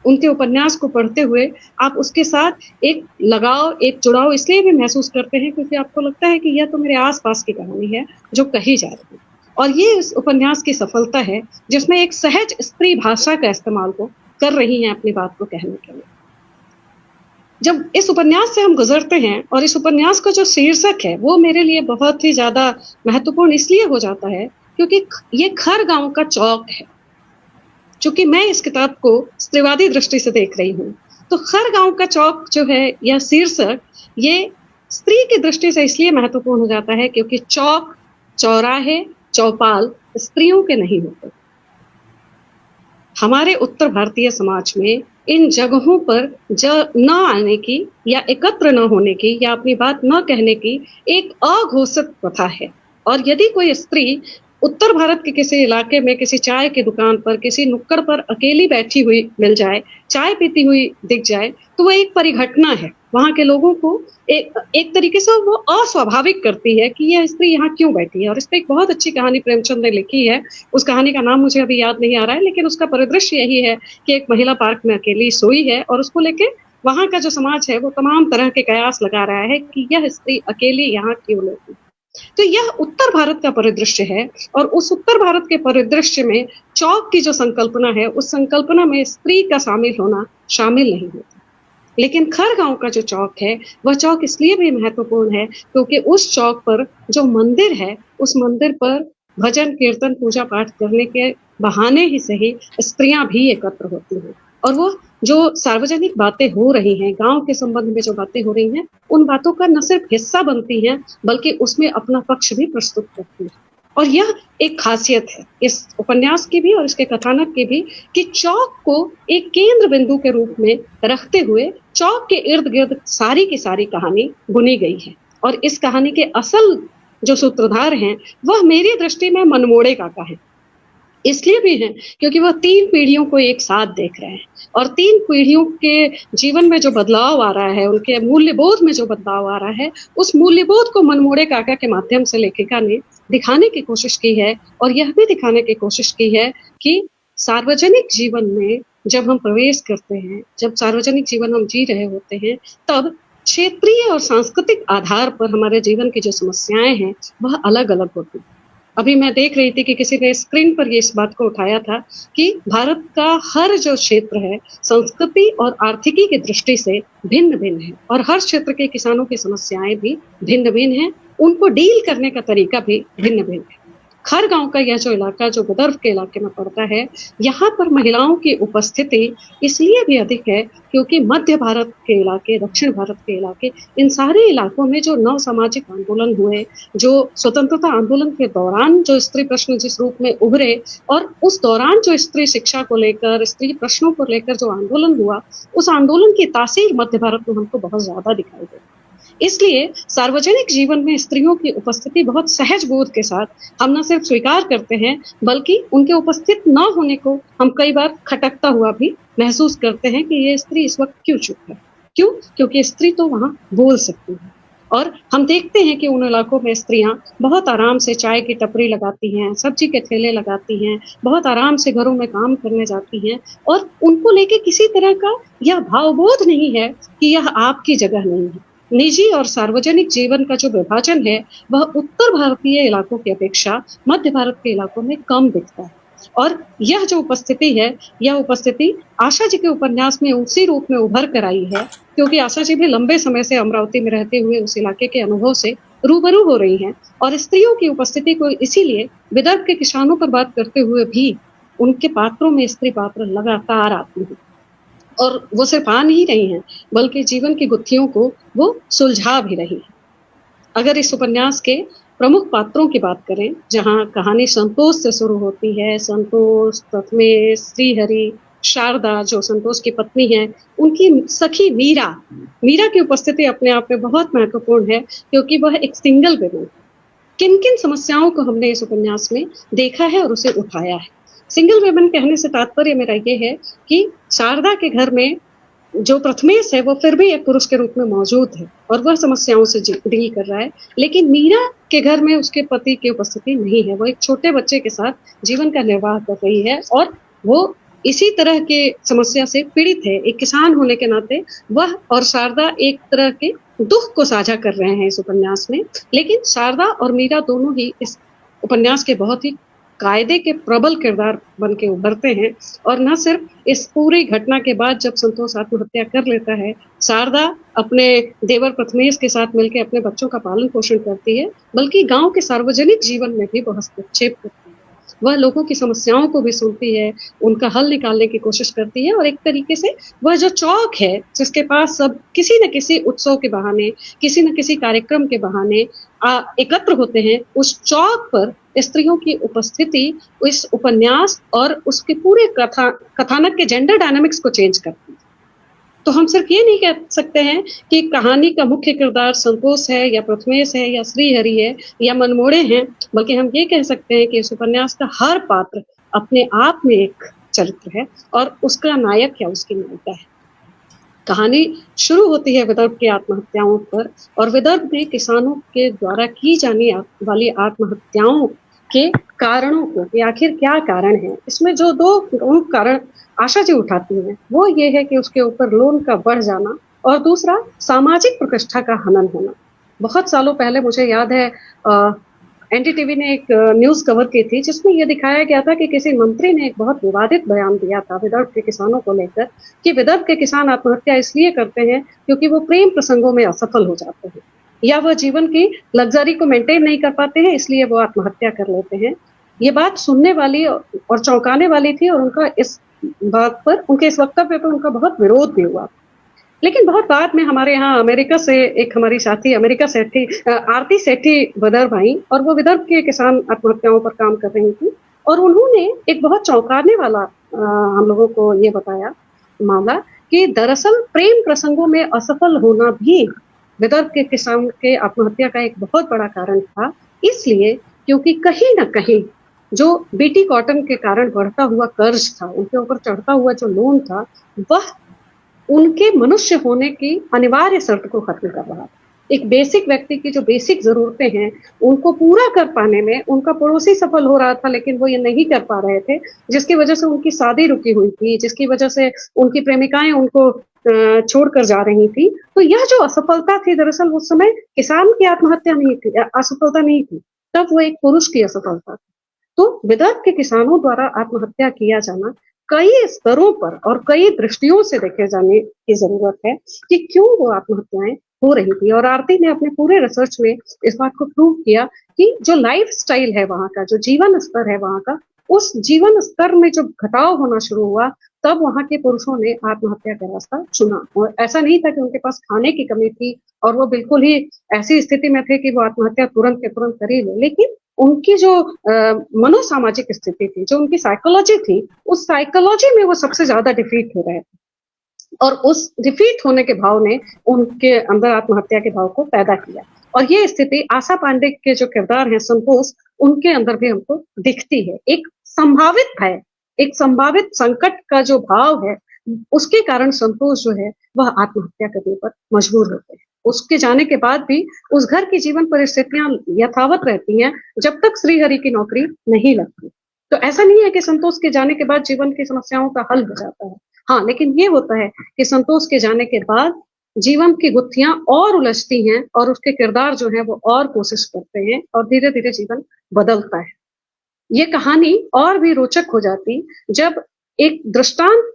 उनके उपन्यास को पढ़ते हुए आप उसके साथ एक लगाव, एक जुड़ाव इसलिए भी महसूस करते हैं क्योंकि आपको लगता है कि यह तो मेरे आसपास की कहानी है जो कही जा रही है। और ये इस उपन्यास की सफलता है जिसमें एक सहज स्त्री भाषा का इस्तेमाल को कर रही हैं अपनी बात को कहने के लिए। जब इस उपन्यास से हम गुजरते हैं और इस उपन्यास का जो शीर्षक है वो मेरे लिए बहुत ही ज्यादा महत्वपूर्ण इसलिए हो जाता है क्योंकि ये खर गांव का चौक है। चूंकि मैं इस किताब को स्त्रीवादी दृष्टि से देख रही हूँ, तो खर गांव का चौक जो है यह शीर्षक, ये स्त्री की दृष्टि से इसलिए महत्वपूर्ण हो जाता है क्योंकि चौक, चौराहे, चौपाल स्त्रियों के नहीं होते। हमारे उत्तर भारतीय समाज में इन जगहों पर न आने की या एकत्र न होने की या अपनी बात न कहने की एक अघोषित प्रथा है। और यदि कोई स्त्री उत्तर भारत के किसी इलाके में किसी चाय की दुकान पर, किसी नुक्कड़ पर अकेली बैठी हुई मिल जाए, चाय पीती हुई दिख जाए, तो वह एक परिघटना है। वहां के लोगों को एक तरीके से वो अस्वाभाविक करती है कि यह स्त्री यहाँ क्यों बैठी है। और इस पर एक बहुत अच्छी कहानी प्रेमचंद ने लिखी है। उस कहानी का नाम मुझे अभी याद नहीं आ रहा है, लेकिन उसका परिदृश्य यही है कि एक महिला पार्क में अकेली सोई है और उसको लेके वहाँ का जो समाज है वो तमाम तरह के कयास लगा रहा है कि यह स्त्री अकेली यहाँ क्यों रहती। तो यह उत्तर भारत का परिदृश्य है और उस उत्तर भारत के परिदृश्य में चौक की जो संकल्पना है, उस संकल्पना में स्त्री का शामिल होना शामिल नहीं होता। लेकिन खरगांव का जो चौक है, वह चौक इसलिए भी महत्वपूर्ण है क्योंकि उस चौक पर जो मंदिर है, उस मंदिर पर भजन कीर्तन पूजा पाठ करने के बहाने ही सही स्त्रियां भी एकत्र होती हैं और वो जो सार्वजनिक बातें हो रही हैं, गांव के संबंध में जो बातें हो रही हैं, उन बातों का न सिर्फ हिस्सा बनती हैं बल्कि उसमें अपना पक्ष भी प्रस्तुत करती है। और यह एक खासियत है इस उपन्यास की भी और इसके कथानक की भी कि चौक को एक केंद्र बिंदु के रूप में रखते हुए चौक के इर्द गिर्द सारी की सारी कहानी बुनी गई है। और इस कहानी के असल जो सूत्रधार हैं वह मेरी दृष्टि में मनमोड़े काका है। इसलिए भी है क्योंकि वह 3 पीढ़ियों को एक साथ देख रहे हैं और 3 पीढ़ियों के जीवन में जो बदलाव आ रहा है, उनके मूल्यबोध में जो बदलाव आ रहा है, उस मूल्यबोध को मनमोड़े काका के माध्यम से लेखिका ने दिखाने की कोशिश की है। और यह भी दिखाने की कोशिश की है कि सार्वजनिक जीवन में जब हम प्रवेश करते हैं, जब सार्वजनिक जीवन हम जी रहे होते हैं, तब क्षेत्रीय और सांस्कृतिक आधार पर हमारे जीवन की जो समस्याएं हैं वह अलग अलग होती हैं। अभी मैं देख रही थी कि किसी ने स्क्रीन पर ये इस बात को उठाया था कि भारत का हर जो क्षेत्र है संस्कृति और आर्थिकी की दृष्टि से भिन्न भिन्न है और हर क्षेत्र के किसानों की समस्याएं भी भिन्न भिन्न हैं, उनको डील करने का तरीका भी भिन्न भिन्न है। खरगांव का यह जो इलाका जो विदर्भ के इलाके में पड़ता है, यहाँ पर महिलाओं की उपस्थिति इसलिए भी अधिक है क्योंकि मध्य भारत के इलाके, दक्षिण भारत के इलाके, इन सारे इलाकों में जो नव सामाजिक आंदोलन हुए, जो स्वतंत्रता आंदोलन के दौरान जो स्त्री प्रश्न जिस रूप में उभरे और उस दौरान जो स्त्री शिक्षा को लेकर, स्त्री प्रश्नों को लेकर जो आंदोलन हुआ, उस आंदोलन की तासीर मध्य भारत में हमको बहुत ज्यादा दिखाई देती। इसलिए सार्वजनिक जीवन में स्त्रियों की उपस्थिति बहुत सहज बोध के साथ हम न सिर्फ स्वीकार करते हैं बल्कि उनके उपस्थित न होने को हम कई बार खटकता हुआ भी महसूस करते हैं कि ये स्त्री इस वक्त क्यों चुप है। क्यों? क्योंकि स्त्री तो वहां बोल सकती है। और हम देखते हैं कि उन इलाकों में स्त्रियां बहुत आराम से चाय की टपरी लगाती हैं, सब्जी के ठेले लगाती हैं, बहुत आराम से घरों में काम करने जाती हैं और उनको लेके किसी तरह का यह भावबोध नहीं है कि यह आपकी जगह नहीं है। निजी और सार्वजनिक जीवन का जो विभाजन है वह उत्तर भारतीय इलाकों की अपेक्षा मध्य भारत के इलाकों में कम दिखता है। और यह जो उपस्थिति है, यह उपस्थिति आशा जी के उपन्यास में उसी रूप में उभर कर आई है क्योंकि आशा जी भी लंबे समय से अमरावती में रहते हुए उस इलाके के अनुभव से रूबरू हो रही हैं और स्त्रियों की उपस्थिति को इसीलिए विदर्भ के किसानों पर बात करते हुए भी उनके पात्रों में स्त्री पात्र लगातार आती है और वो सिर्फ आ नहीं रही हैं बल्कि जीवन की गुत्थियों को वो सुलझा भी रही है। अगर इस उपन्यास के प्रमुख पात्रों की बात करें, जहां कहानी संतोष से शुरू होती है, संतोष, प्रथमेश, श्रीहरि, शारदा जो संतोष की पत्नी है, उनकी सखी मीरा, मीरा की उपस्थिति अपने आप में बहुत महत्वपूर्ण है क्योंकि वह एक सिंगल विमेन। किन किन समस्याओं को हमने इस उपन्यास में देखा है और उसे उठाया है। सिंगल वेमन कहने से तात्पर्य मेरा ये है कि शारदा के घर में जो प्रथमेश है वो फिर भी एक पुरुष के रूप में मौजूद है और वह समस्याओं से डील कर रहा है, लेकिन मीरा के घर में उसके पति की उपस्थिति नहीं है। वो एक छोटे बच्चे के साथ जीवन का निर्वाह कर रही है और वो इसी तरह के समस्या से पीड़ित है। एक किसान होने के नाते वह और शारदा एक तरह के दुख को साझा कर रहे हैं इस उपन्यास में, लेकिन शारदा और मीरा दोनों ही इस उपन्यास के बहुत ही कायदे के प्रबल किरदार बन के उभरते हैं। और न सिर्फ इस पूरी घटना के बाद जब संतोष आत्महत्या कर लेता है, शारदा अपने देवर प्रथमेश के साथ मिलकर अपने बच्चों का पालन पोषण करती है, बल्कि गांव के सार्वजनिक जीवन में भी वह हस्तक्षेप करती है। वह लोगों की समस्याओं को भी सुनती है, उनका हल निकालने की कोशिश करती है और एक तरीके से वह जो चौक है जिसके पास सब किसी न किसी उत्सव के बहाने, किसी न किसी कार्यक्रम के बहाने एकत्र होते हैं, उस चौक पर स्त्रियों की उपस्थिति इस उपन्यास और उसके पूरे कथानक के जेंडर डायनामिक्स को चेंज करती है। तो हम सिर्फ ये नहीं कह सकते हैं कि कहानी का मुख्य किरदार संतोष है या प्रथमेश है या श्रीहरि है या मनमोड़े हैं, बल्कि हम ये कह सकते हैं कि इस उपन्यास का हर पात्र अपने आप में एक चरित्र है और उसका नायक या उसकी नायिका है। कहानी शुरू होती है विदर्भ की आत्महत्याओं पर और विदर्भ में किसानों के द्वारा की जाने वाली आत्महत्याओं के कारणों को कि आखिर क्या कारण है। इसमें जो दो प्रमुख कारण आशा जी उठाती हैं वो ये है कि उसके ऊपर लोन का बढ़ जाना और दूसरा सामाजिक प्रतिष्ठा का हनन होना। बहुत सालों पहले मुझे याद है एनडीटीवी ने एक न्यूज कवर की थी जिसमें यह दिखाया गया था कि किसी मंत्री ने एक बहुत विवादित बयान दिया था विदर्भ के किसानों को लेकर कि विदर्भ के किसान आत्महत्या इसलिए करते हैं क्योंकि वो प्रेम प्रसंगों में असफल हो जाते हैं या वह जीवन की लग्जरी को मेंटेन नहीं कर पाते हैं, इसलिए वो आत्महत्या कर लेते हैं। ये बात सुनने वाली और चौंकाने वाली थी और उनका इस बात पर, उनके इस वक्तव्य पर उनका बहुत विरोध भी हुआ। लेकिन बहुत बाद में हमारे यहाँ अमेरिका से एक हमारी साथी अमेरिका सेठी आरती सेठी विदर्भ आई और वो विदर्भ के किसान आत्महत्याओं पर काम कर रही थी और उन्होंने एक बहुत चौंकाने वाला हम लोगों को ये बताया मामला कि दरअसल प्रेम प्रसंगों में असफल होना भी विदर्भ के किसान के आत्महत्या का एक बहुत बड़ा कारण था, इसलिए क्योंकि कहीं ना कहीं जो बीटी कॉटन के कारण बढ़ता हुआ कर्ज था, उनके ऊपर चढ़ता हुआ जो लोन था, वह उनके मनुष्य होने की अनिवार्य शर्त को खत्म कर रहा था। एक बेसिक व्यक्ति की जो बेसिक जरूरतें हैं उनको पूरा कर पाने में उनका पड़ोसी सफल हो रहा था लेकिन वो ये नहीं कर पा रहे थे, जिसकी वजह से उनकी शादी रुकी हुई थी, जिसकी वजह से उनकी प्रेमिकाएं उनको छोड़कर जा रही थी। तो यह जो असफलता थी दरअसल उस समय किसान की आत्महत्या नहीं थी, असफलता नहीं थी, तब वो एक पुरुष की असफलता थी। तो विदर्भ के किसानों द्वारा आत्महत्या किया जाना कई स्तरों पर और कई दृष्टियों से देखे जाने की जरूरत है कि क्यों वो आत्महत्याएं हो रही थी। और आरती ने अपने पूरे रिसर्च में इस बात को प्रूव किया कि जो लाइफ स्टाइल है वहां का, जो जीवन स्तर है वहां का, उस जीवन स्तर में जो घटाव होना शुरू हुआ तब वहां के पुरुषों ने आत्महत्या का रास्ता चुना। और ऐसा नहीं था कि उनके पास खाने की कमी थी और वो बिल्कुल ही ऐसी स्थिति में थे कि वो आत्महत्या तुरंत के तुरंत कर ही ले, लेकिन उनकी जो मनोसामाजिक स्थिति थी, जो उनकी साइकोलॉजी थी, उस साइकोलॉजी में वो सबसे ज्यादा डिफीट हो रहे थे और उस डिफीट होने के भाव ने उनके अंदर आत्महत्या के भाव को पैदा किया। और ये स्थिति आशा पांडे के जो किरदार है संतोष, उनके अंदर भी हमको दिखती है। एक संभावित भय, एक संभावित संकट का जो भाव है उसके कारण संतोष जो है वह आत्महत्या करने पर मजबूर होते हैं। उसके जाने के बाद भी उस घर की जीवन परिस्थितियां यथावत रहती हैं जब तक श्रीहरि की नौकरी नहीं लगती। तो ऐसा नहीं है कि संतोष के जाने के बाद जीवन की समस्याओं का हल हो जाता है, हाँ, लेकिन ये होता है कि संतोष के जाने के बाद जीवन की गुत्थियां और उलझती हैं और उसके किरदार जो है वो और कोशिश करते हैं और धीरे धीरे जीवन बदलता है। ये कहानी और भी रोचक हो जाती जब एक दृष्टांत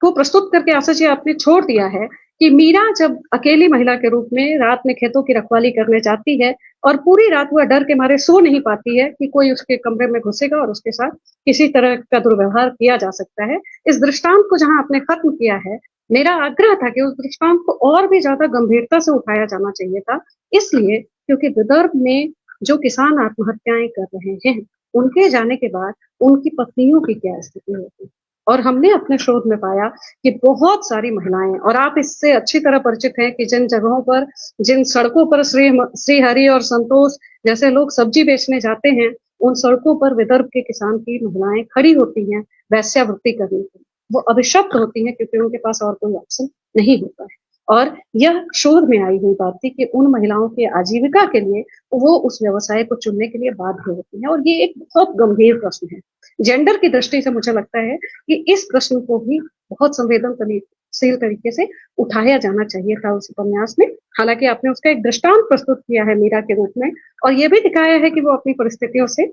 को प्रस्तुत करके आशा जी आपने छोड़ दिया है कि मीरा जब अकेली महिला के रूप में रात में खेतों की रखवाली करने जाती है और पूरी रात वह डर के मारे सो नहीं पाती है कि कोई उसके कमरे में घुसेगा और उसके साथ किसी तरह का दुर्व्यवहार किया जा सकता है। इस दृष्टांत को जहां आपने खत्म किया है, मेरा आग्रह था कि उस दृष्टांत को और भी ज्यादा गंभीरता से उठाया जाना चाहिए था, इसलिए क्योंकि विदर्भ में जो किसान आत्महत्याएं कर रहे हैं उनके जाने के बाद उनकी पत्नियों की क्या स्थिति होती। और हमने अपने शोध में पाया कि बहुत सारी महिलाएं, और आप इससे अच्छी तरह परिचित हैं कि जिन जगहों पर, जिन सड़कों पर श्रीहरि और संतोष जैसे लोग सब्जी बेचने जाते हैं, उन सड़कों पर विदर्भ के किसान की महिलाएं खड़ी होती हैं वैश्यावृत्ति करने की। वो अभिशप्त होती हैं क्योंकि उनके पास और कोई ऑप्शन नहीं होता है। और यह शोध में आई हुई बात थी कि उन महिलाओं की आजीविका के लिए वो उस व्यवसाय को चुनने के लिए बाध्य होती हैं। और ये एक बहुत गंभीर प्रश्न है। जेंडर की दृष्टि से मुझे लगता है कि इस प्रश्न को भी बहुत संवेदनशील तरीके से उठाया जाना चाहिए था उस उपन्यास में। हालांकि आपने उसका एक दृष्टांत प्रस्तुत किया है मीरा के रूप में और ये भी दिखाया है कि वो अपनी परिस्थितियों से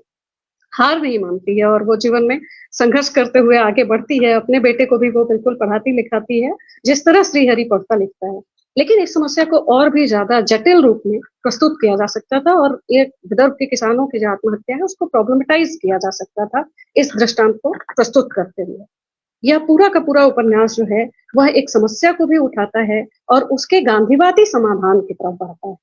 हार नहीं मानती है और वो जीवन में संघर्ष करते हुए आगे बढ़ती है। अपने बेटे को भी वो बिल्कुल पढ़ाती लिखाती है जिस तरह श्रीहरि पढ़ता लिखता है। लेकिन इस समस्या को और भी ज्यादा जटिल रूप में प्रस्तुत किया जा सकता था और एक विदर्भ के किसानों की जो आत्महत्या है उसको प्रॉब्लमेटाइज किया जा सकता था इस दृष्टांत को प्रस्तुत करते हुए। यह पूरा का पूरा उपन्यास जो है वह एक समस्या को भी उठाता है और उसके गांधीवादी समाधान की तरफ बढ़ता है।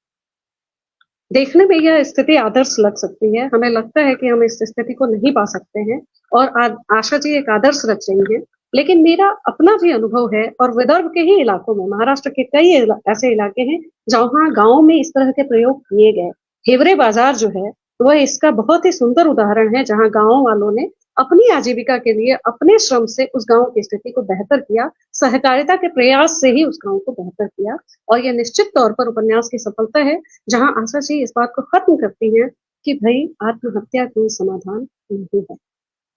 देखने में यह स्थिति आदर्श लग सकती है, हमें लगता है कि हम इस स्थिति को नहीं पा सकते हैं और आशा जी एक आदर्श रच रही है, लेकिन मेरा अपना भी अनुभव है और विदर्भ के ही इलाकों में, महाराष्ट्र के कई ऐसे इलाके हैं जहाँ गाँव में इस तरह के प्रयोग किए गए। हिवरे बाजार जो है वह इसका बहुत ही सुंदर उदाहरण है, जहाँ गाँव वालों ने अपनी आजीविका के लिए अपने श्रम से उस गांव की स्थिति को बेहतर किया, सहकारिता के प्रयास से ही उस गांव को बेहतर किया। और यह निश्चित तौर पर उपन्यास की सफलता है, जहां आशा जी इस बात को खत्म करती हैं कि भाई आत्महत्या कोई समाधान नहीं है।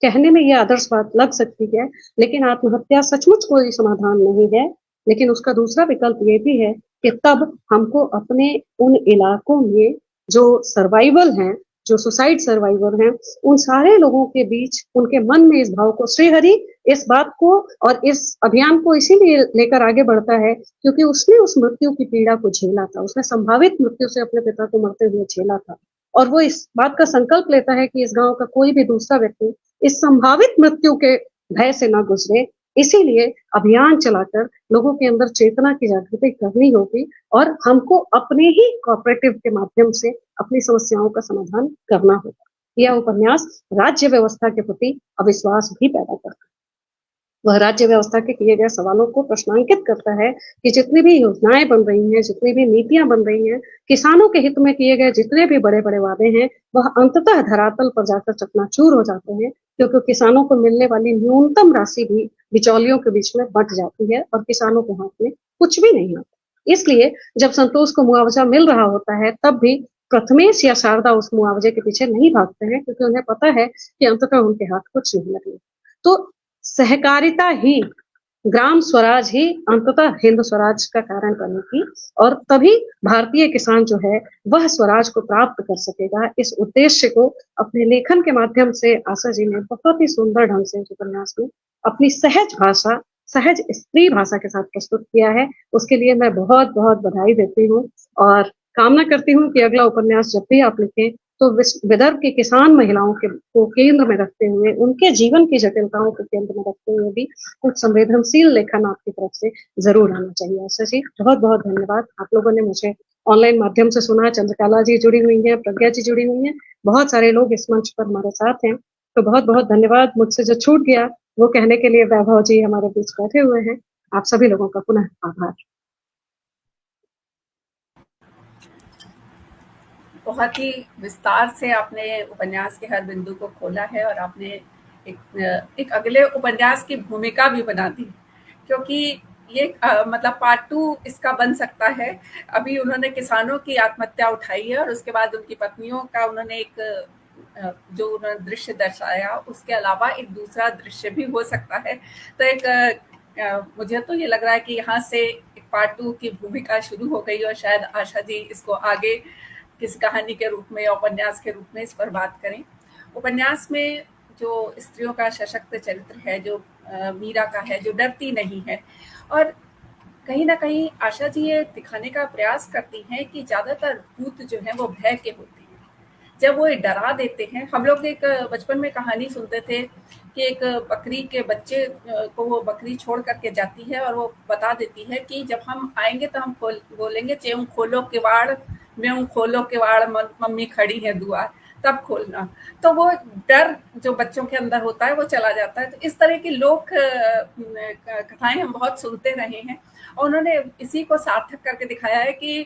कहने में ये आदर्श बात लग सकती है, लेकिन आत्महत्या सचमुच कोई समाधान नहीं है। लेकिन उसका दूसरा विकल्प ये भी है कि तब हमको अपने उन इलाकों में जो सर्वाइवल हैं, जो सुसाइड सर्वाइवर हैं, उन सारे लोगों के बीच उनके मन में इस भाव को, श्रीहरि इस बात को और इस अभियान को इसीलिए लेकर आगे बढ़ता है क्योंकि उसने उस मृत्यु की पीड़ा को झेला था, उसने संभावित मृत्यु से अपने पिता को मरते हुए झेला था और वो इस बात का संकल्प लेता है कि इस गांव का कोई भी दूसरा व्यक्ति इस संभावित मृत्यु के भय से ना गुजरे। इसीलिए अभियान चलाकर लोगों के अंदर चेतना की जागृति करनी होगी और हमको अपने ही कोऑपरेटिव के माध्यम से अपनी समस्याओं का समाधान करना होगा। यह उपन्यास राज्य व्यवस्था के प्रति अविश्वास भी पैदा करता है। वह राज्य व्यवस्था के किए गए सवालों को प्रश्नांकित करता है कि जितनी भी योजनाएं बन रही हैं, जितनी भी नीतियां बन रही हैं, किसानों के हित में किए गए जितने भी बड़े बड़े वादे हैं, वह अंततः धरातल पर जाकर चकनाचूर हो जाते हैं क्योंकि किसानों को मिलने वाली न्यूनतम राशि भी बिचौलियों के बीच में बंट जाती है और किसानों के हाथ में कुछ भी नहीं आता। इसलिए जब संतोष को मुआवजा मिल रहा होता है तब भी प्रथमेश या शारदा उस मुआवजे के पीछे नहीं भागते हैं क्योंकि उन्हें पता है कि अंततः उनके हाथ कुछ नहीं लगेगा। तो सहकारिता ही, ग्राम स्वराज ही अंततः हिंद स्वराज का कारण बनेगी और तभी भारतीय किसान जो है वह स्वराज को प्राप्त कर सकेगा। इस उद्देश्य को अपने लेखन के माध्यम से आशा जी ने बहुत ही सुंदर ढंग से इस उपन्यास में अपनी सहज भाषा, सहज स्त्री भाषा के साथ प्रस्तुत किया है। उसके लिए मैं बहुत बहुत बधाई देती हूँ और कामना करती हूँ कि अगला उपन्यास जब भी आप लिखें तो विदर्भ की किसान महिलाओं को केंद्र में रखते हुए, उनके जीवन की जटिलताओं को केंद्र में रखते हुए भी कुछ संवेदनशील लेखन आपकी तरफ से जरूर आना चाहिए। आशा जी बहुत बहुत धन्यवाद। आप लोगों ने मुझे ऑनलाइन माध्यम से सुना, चंद्रकला जी जुड़ी हुई हैं, प्रज्ञा जी जुड़ी हुई हैं, बहुत सारे लोग इस मंच पर हमारे साथ हैं, तो बहुत बहुत धन्यवाद। मुझसे जो छूट गया वो कहने के लिए वैभव जी हमारे बीच बैठे हुए हैं। आप सभी लोगों का पुनः आभार। बहुत ही विस्तार से आपने उपन्यास के हर बिंदु को खोला है और आपने एक अगले उपन्यास की भूमिका भी बना दी, क्योंकि ये मतलब पार्ट 2 इसका बन सकता है। अभी उन्होंने किसानों की आत्महत्या उठाई है और उसके बाद उनकी पत्नियों का उन्होंने एक जो उन्होंने दृश्य दर्शाया, उसके अलावा एक दूसरा दृश्य भी हो सकता है। तो एक मुझे तो ये लग रहा है कि यहाँ से एक पार्ट 2 की भूमिका शुरू हो गई और शायद आशा जी इसको आगे किसी कहानी के रूप में या उपन्यास के रूप में इस पर बात करें। उपन्यास में जो स्त्रियों का सशक्त चरित्र है, जो मीरा का है, जो डरती नहीं है, और कहीं ना कहीं आशा जी ये दिखाने का प्रयास करती हैं कि ज्यादातर भूत जो है वो भय के होते हैं। जब वो डरा देते हैं, हम लोग एक बचपन में कहानी सुनते थे कि एक बकरी के बच्चे को वो बकरी छोड़ करके जाती है और वो बता देती है कि जब हम आएंगे तो हम बोलेंगे चेऊ खोलो किवाड़, मेऊ खोलो किवाड़, मम्मी खड़ी है दुआर, तब खोलना। तो वो डर जो बच्चों के अंदर होता है वो चला जाता है। तो इस तरह की लोक कथाएं हम बहुत सुनते रहे हैं और उन्होंने इसी को सार्थक करके दिखाया है कि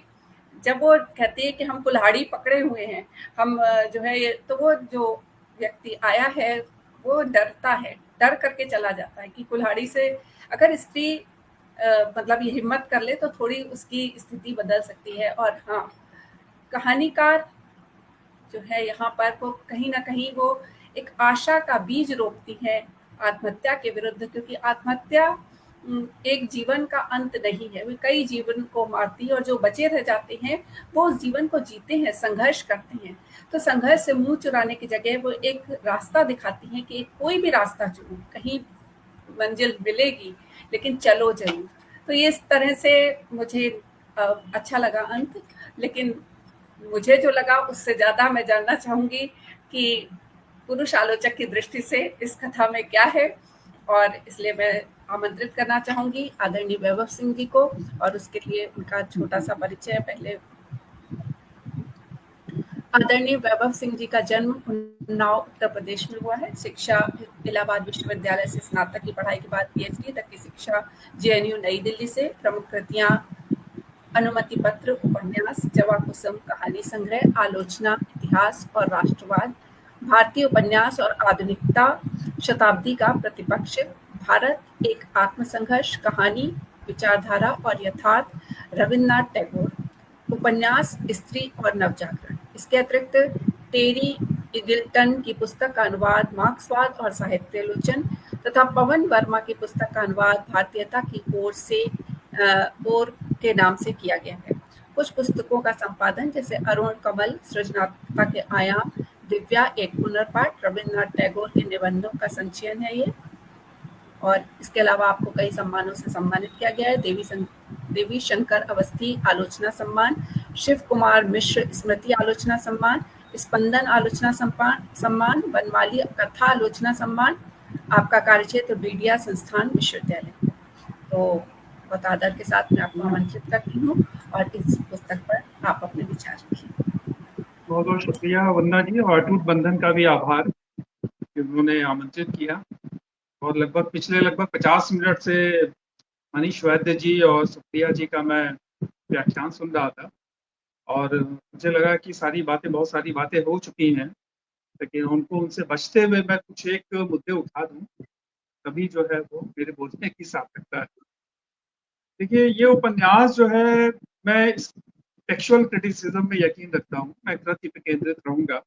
जब वो कहती है कि हम कुल्हाड़ी पकड़े हुए हैं, हम जो है ये, तो वो जो व्यक्ति आया है वो डरता है, डर करके चला जाता है कि कुल्हाड़ी से अगर स्त्री मतलब ये हिम्मत कर ले तो थोड़ी उसकी स्थिति बदल सकती है। और हाँ, कहानीकार जो है यहाँ पर वो कहीं ना कहीं वो एक आशा का बीज रोपती है आत्महत्या के विरुद्ध, क्योंकि आत्महत्या एक जीवन का अंत नहीं है, वो कई जीवन को मारती है और जो बचे रह जाते हैं वो उस जीवन को जीते हैं, संघर्ष करते हैं। तो संघर्ष से मुंह चुराने की जगह वो एक रास्ता दिखाती हैं कि कोई भी रास्ता चुनो, कहीं मंजिल मिलेगी लेकिन चलो जरूर। तो ये इस तरह से मुझे अच्छा लगा अंत, लेकिन मुझे जो लगा उससे ज्यादा मैं जानना चाहूंगी कि पुरुष आलोचक की दृष्टि से इस कथा में क्या है, और इसलिए मैं आमंत्रित करना चाहूंगी आदरणीय वैभव सिंह जी को, और उसके लिए उनका छोटा सा परिचय पहले। आदरणीय वैभव सिंह जी का जन्म उन्नाव उत्तर प्रदेश में हुआ है। शिक्षा इलाहाबाद विश्वविद्यालय से स्नातक की पढ़ाई के बाद पीएचडी तक की शिक्षा जेएनयू नई दिल्ली से। प्रमुख कृतियां अनुमति पत्र, उपन्यास, जवा कुसुम, कहानी संग्रह, आलोचना, इतिहास और राष्ट्रवाद, भारतीय उपन्यास और आधुनिकता, शताब्दी का प्रतिपक्ष, भारत एक आत्मसंघर्ष, कहानी, विचारधारा और यथार्थ, रविन्द्रनाथ टैगोर, उपन्यास, स्त्री और नवजागरण। इसके अतिरिक्त टेरी इगिल्टन की पुस्तक का अनुवाद मार्क्सवाद और साहित्यालोचन तथा पवन वर्मा की पुस्तक का अनुवाद भारतीयता की ओर के नाम से किया गया है। कुछ पुस्तकों का संपादन जैसे अरुण कमल सृजनात्मकता के आयाम, दिव्या एक पुनर्पाठ, रविन्द्रनाथ टैगोर के निबंधों का संचयन है ये। और इसके अलावा आपको कई सम्मानों से सम्मानित किया गया है। देवी शंकर अवस्थी आलोचना सम्मान, शिव कुमार मिश्र स्मृति आलोचना सम्मान, स्पंदन आलोचना सम्मान, बनवाली कथा आलोचना सम्मान। आपका कार्यक्षेत्र बीडिया संस्थान विश्वविद्यालय। तो बहुत आदर के साथ मैं आपको आमंत्रित करती हूँ और इस पुस्तक पर आप अपने विचार रखिए। बहुत बहुत शुक्रिया वंदना जी, और अटूट बंधन का भी आभार कि उन्होंने आमंत्रित किया। और पिछले लगभग 50 मिनट से मनीष वैद्य जी और सुप्रिया जी का मैं व्याख्यान सुन रहा था और मुझे लगा कि बहुत सारी बातें हो चुकी हैं, लेकिन उनसे बचते हुए मैं कुछ एक मुद्दे उठा दूं, तभी जो है वो मेरे बोलने की सार्थकता है। देखिए, ये उपन्यास जो है, मैं टेक्सचुअल क्रिटिसिज्म में यकीन रखता हूँ, मैं कृति पे केंद्रित रहूंगा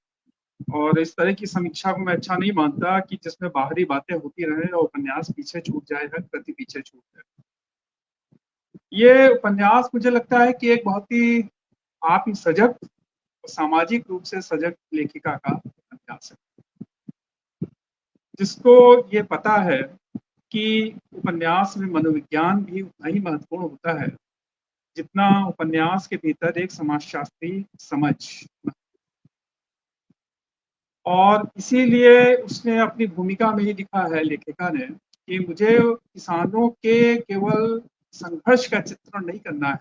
और इस तरह की समीक्षा को मैं अच्छा नहीं मानता कि जिसमें बाहरी बातें होती रहे और उपन्यास पीछे छूट जाए, कृति पीछे छूट जाए। ये उपन्यास मुझे लगता है कि एक बहुत ही आत्म सजग, सामाजिक रूप से सजग लेखिका का उपन्यास है, जिसको ये पता है कि उपन्यास में मनोविज्ञान भी उतना ही महत्वपूर्ण होता है जितना उपन्यास के भीतर एक समाजशास्त्री समझ। और इसीलिए उसने अपनी भूमिका में ही लिखा है, लेखिका ने, कि मुझे किसानों के केवल संघर्ष का चित्रण नहीं करना है,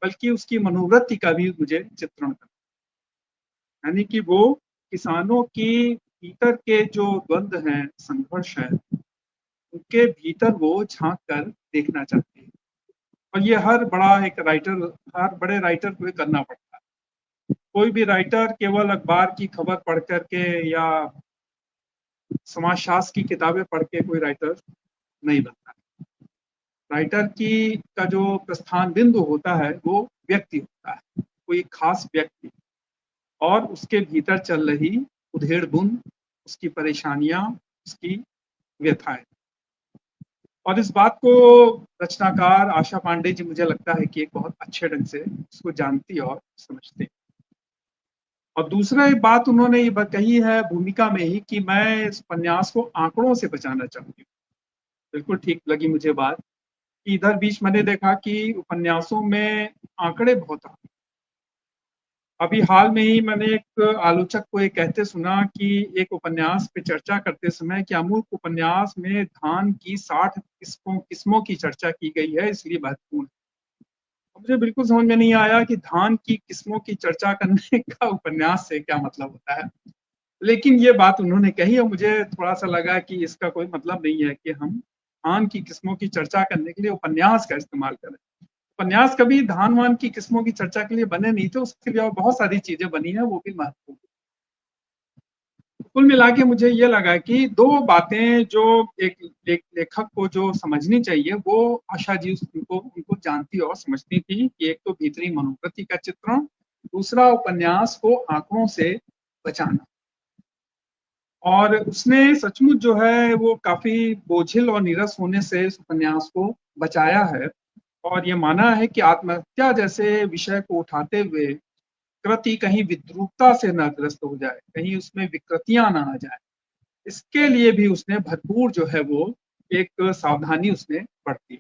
बल्कि उसकी मनोवृत्ति का भी मुझे चित्रण करना है। यानी कि वो किसानों की भीतर के जो द्वंद्व हैं, संघर्ष है, उनके भीतर वो झांक कर देखना चाहती है। और ये हर बड़े राइटर को करना पड़ता है। कोई भी राइटर केवल अखबार की खबर पढ़ करके या समाजशास्त्र की किताबें पढ़ के कोई राइटर नहीं बनता है। राइटर का जो प्रस्थान बिंदु होता है वो व्यक्ति होता है, कोई खास व्यक्ति, और उसके भीतर चल रही उधेड़ बुन, उसकी परेशानियां, उसकी व्यथाएं। और इस बात को रचनाकार आशा पांडे जी, मुझे लगता है कि एक बहुत अच्छे ढंग से उसको जानती और समझती। और दूसरा एक बात उन्होंने ये कही है भूमिका में ही कि मैं इस उपन्यास को आंकड़ों से बचाना चाहती हूँ। बिल्कुल ठीक लगी मुझे बात कि इधर बीच मैंने देखा कि उपन्यासों में आंकड़े बहुत आते। अभी हाल में ही मैंने एक आलोचक को ये कहते सुना कि एक उपन्यास पे चर्चा करते समय कि अमूर्त उपन्यास में धान की 60 किस्मों की चर्चा की गई है, इसलिए महत्वपूर्ण। मुझे बिल्कुल समझ में नहीं आया कि धान की किस्मों की चर्चा करने का उपन्यास से क्या मतलब होता है, लेकिन ये बात उन्होंने कही और मुझे थोड़ा सा लगा कि इसका कोई मतलब नहीं है कि हम धान की किस्मों की चर्चा करने के लिए उपन्यास का इस्तेमाल करें। उपन्यास कभी धान वान की किस्मों की चर्चा के लिए बने नहीं थे, उसके लिए और बहुत सारी चीजें बनी है, वो भी महत्वपूर्ण। कुल मिला के मुझे ये लगा कि दो बातें जो एक लेखक को जो समझनी चाहिए वो आशा जी उनको जानती और समझती थी कि एक तो भीतरी मनोवृत्ति का चित्रण, दूसरा उपन्यास को आंकड़ों से बचाना। और उसने सचमुच जो है वो काफी बोझिल और नीरस होने से इस उपन्यास को बचाया है और ये माना है कि आत्महत्या जैसे विषय को उठाते हुए कृति कहीं विद्रूपता से न ग्रस्त हो जाए, कहीं उसमें विकृतियां ना आ जाए, इसके लिए भी उसने भरपूर जो है वो एक सावधानी उसने बरती।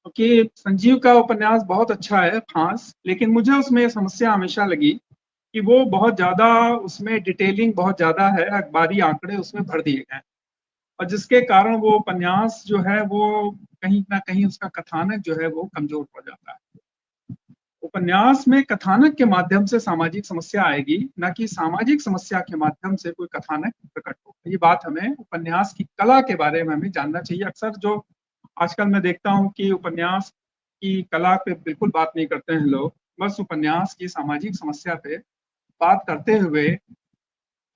क्योंकि संजीव का उपन्यास बहुत अच्छा है, खास, लेकिन मुझे उसमें समस्या हमेशा लगी कि वो बहुत ज्यादा, उसमें डिटेलिंग बहुत ज्यादा है, अखबारी आंकड़े उसमें भर दिए गए और जिसके कारण वो उपन्यास जो है वो कहीं ना कहीं उसका कथानक जो है वो कमजोर पड़ जाता है। उपन्यास में कथानक के माध्यम से सामाजिक समस्या आएगी, ना कि सामाजिक समस्या के माध्यम से कोई कथानक प्रकट हो। ये बात हमें उपन्यास की कला के बारे में हमें जानना चाहिए। अक्सर जो आजकल मैं देखता हूँ कि उपन्यास की कला पे बिल्कुल बात नहीं करते हैं लोग, बस उपन्यास की सामाजिक समस्या पे बात करते हुए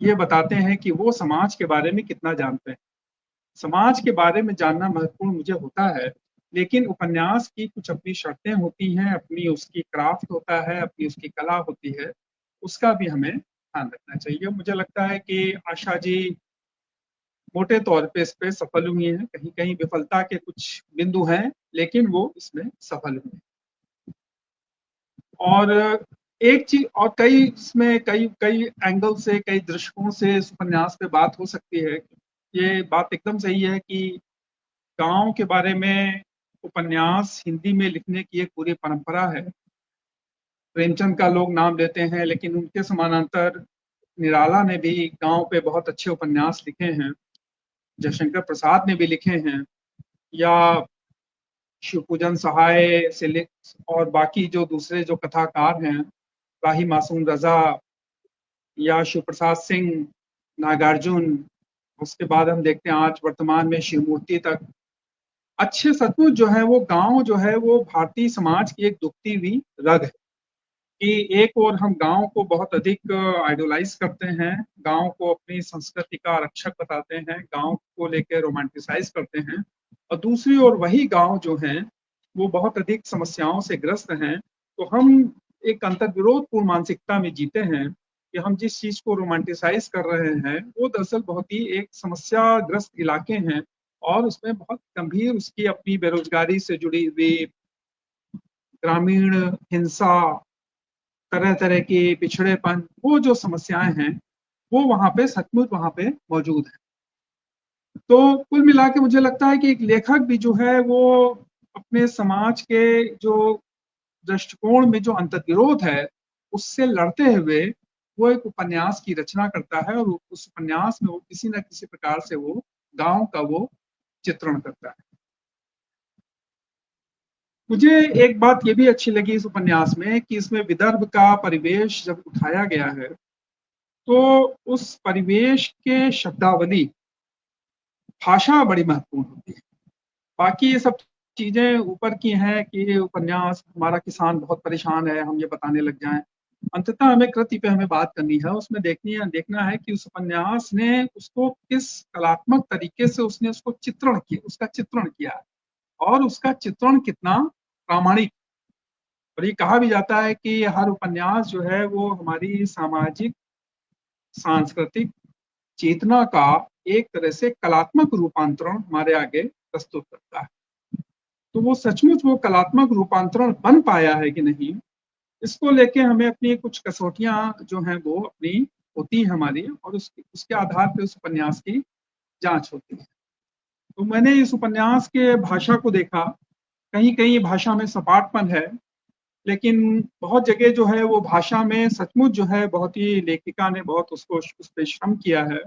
ये बताते हैं कि वो समाज के बारे में कितना जानते हैं। समाज के बारे में जानना महत्वपूर्ण मुझे होता है, लेकिन उपन्यास की कुछ अपनी शर्तें होती हैं, अपनी उसकी क्राफ्ट होता है, अपनी उसकी कला होती है उसका भी हमें ध्यान रखना चाहिए। मुझे लगता है कि आशा जी मोटे तौर पे इस पे सफल हुई हैं। कहीं कहीं विफलता के कुछ बिंदु हैं, लेकिन वो इसमें सफल हुई हैं। और एक चीज और कई इसमें कई कई एंगल से, कई दृष्टिकोण से इस उपन्यास पे बात हो सकती है। ये बात एकदम सही है कि गांव के बारे में उपन्यास हिंदी में लिखने की एक पूरी परंपरा है। प्रेमचंद का लोग नाम लेते हैं, लेकिन उनके समानांतर निराला ने भी गांव पे बहुत अच्छे उपन्यास लिखे हैं। जयशंकर प्रसाद ने भी लिखे हैं, या शिवपूजन सहाय से और बाकी जो दूसरे जो कथाकार हैं, राही मासूम रजा या शिव प्रसाद सिंह, नागार्जुन, उसके बाद हम देखते हैं आज वर्तमान में शिवमूर्ति तक अच्छे सचमुच जो है वो गांव जो है वो भारतीय समाज की एक दुखती हुई रग है। कि एक और हम गांव को बहुत अधिक आइडोलाइज करते हैं, गांव को अपनी संस्कृति का रक्षक बताते हैं, गांव को लेकर रोमांटिसाइज करते हैं, और दूसरी ओर वही गांव जो है वो बहुत अधिक समस्याओं से ग्रस्त हैं। तो हम एक अंतर्विरोधपूर्ण मानसिकता में जीते हैं कि हम जिस चीज को रोमांटिसाइज कर रहे हैं वो दरअसल बहुत ही एक समस्याग्रस्त इलाके हैं, और उसमें बहुत गंभीर उसकी अपनी बेरोजगारी से जुड़ी हुई ग्रामीण हिंसा, तरह तरह के पिछड़ेपन, वो जो समस्याएं हैं वो वहां पे सचमुच वहां पे मौजूद है। तो कुल मिला के मुझे लगता है कि एक लेखक भी जो है वो अपने समाज के जो दृष्टिकोण में जो अंतर्विरोध है उससे लड़ते हुए वो एक उपन्यास की रचना करता है, और उस उपन्यास में वो किसी न किसी प्रकार से वो गांव का वो चित्रण करता है। मुझे एक बात ये भी अच्छी लगी इस उपन्यास में कि इसमें विदर्भ का परिवेश जब उठाया गया है तो उस परिवेश के शब्दावली, भाषा बड़ी महत्वपूर्ण होती है। बाकी ये सब चीजें ऊपर की हैं कि उपन्यास हमारा किसान बहुत परेशान है, हम ये बताने लग जाएं। अंततः हमें कृति पे हमें बात करनी है, उसमें देखना है कि उस उपन्यास ने उसको किस कलात्मक तरीके से उसने उसको चित्रण किया, उसका चित्रण किया है, और उसका चित्रण कितना प्रामाणिक। और ये कहा भी जाता है कि हर उपन्यास जो है वो हमारी सामाजिक सांस्कृतिक चेतना का एक तरह से कलात्मक रूपांतरण हमारे आगे प्रस्तुत करता है। तो वो सचमुच वो कलात्मक रूपांतरण बन पाया है कि नहीं, इसको लेके हमें अपनी कुछ कसौटियां जो हैं वो अपनी होती है हमारी, और उसके आधार पर उस उपन्यास की जांच होती है। तो मैंने इस उपन्यास के भाषा को देखा, कहीं कहीं भाषा में सपाटपन है, लेकिन बहुत जगह जो है वो भाषा में सचमुच जो है बहुत ही लेखिका ने बहुत उसको उस पर श्रम किया है,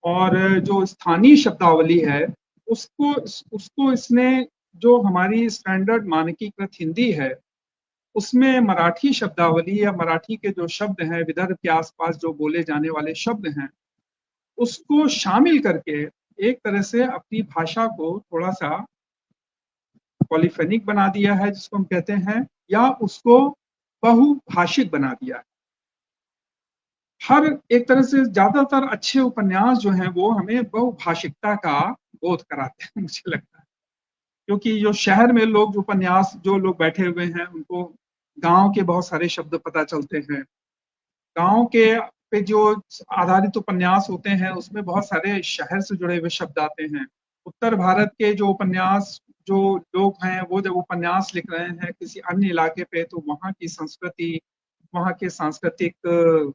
और जो स्थानीय शब्दावली है उसको इसने, जो हमारी स्टैंडर्ड मानकीकृत हिंदी है उसमें मराठी शब्दावली या मराठी के जो शब्द हैं, विदर्भ के आसपास जो बोले जाने वाले शब्द हैं, उसको शामिल करके एक तरह से अपनी भाषा को थोड़ा सा पॉलीफेनिक बना दिया है जिसको हम कहते हैं, या उसको बहुभाषिक बना दिया है। हर एक तरह से ज्यादातर अच्छे उपन्यास जो हैं वो हमें बहुभाषिकता का बोध कराते हैं मुझे लगता है, क्योंकि जो शहर में लोग जो उपन्यास जो लोग बैठे हुए हैं उनको गांव के बहुत सारे शब्द पता चलते हैं। गांव के पे जो आधारित उपन्यास होते हैं उसमें बहुत सारे शहर से जुड़े हुए शब्द आते हैं। उत्तर भारत के जो उपन्यास जो लोग हैं वो जब उपन्यास लिख रहे हैं किसी अन्य इलाके पे, तो वहाँ की संस्कृति, वहाँ के सांस्कृतिक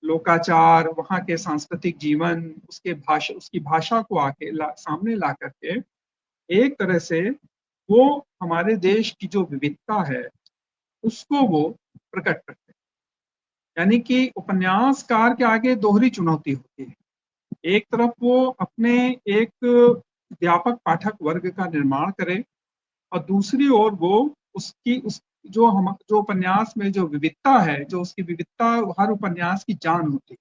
लोकाचार, वहाँ के सांस्कृतिक जीवन, उसकी भाषा को सामने ला करके एक तरह से वो हमारे देश की जो विविधता है उसको वो प्रकट करते हैं। यानी कि उपन्यासकार के आगे दोहरी चुनौती होती है। एक तरफ वो अपने एक व्यापक पाठक वर्ग का निर्माण करे, और दूसरी ओर वो जो उपन्यास में जो विविधता है, जो उसकी विविधता हर उपन्यास की जान होती है।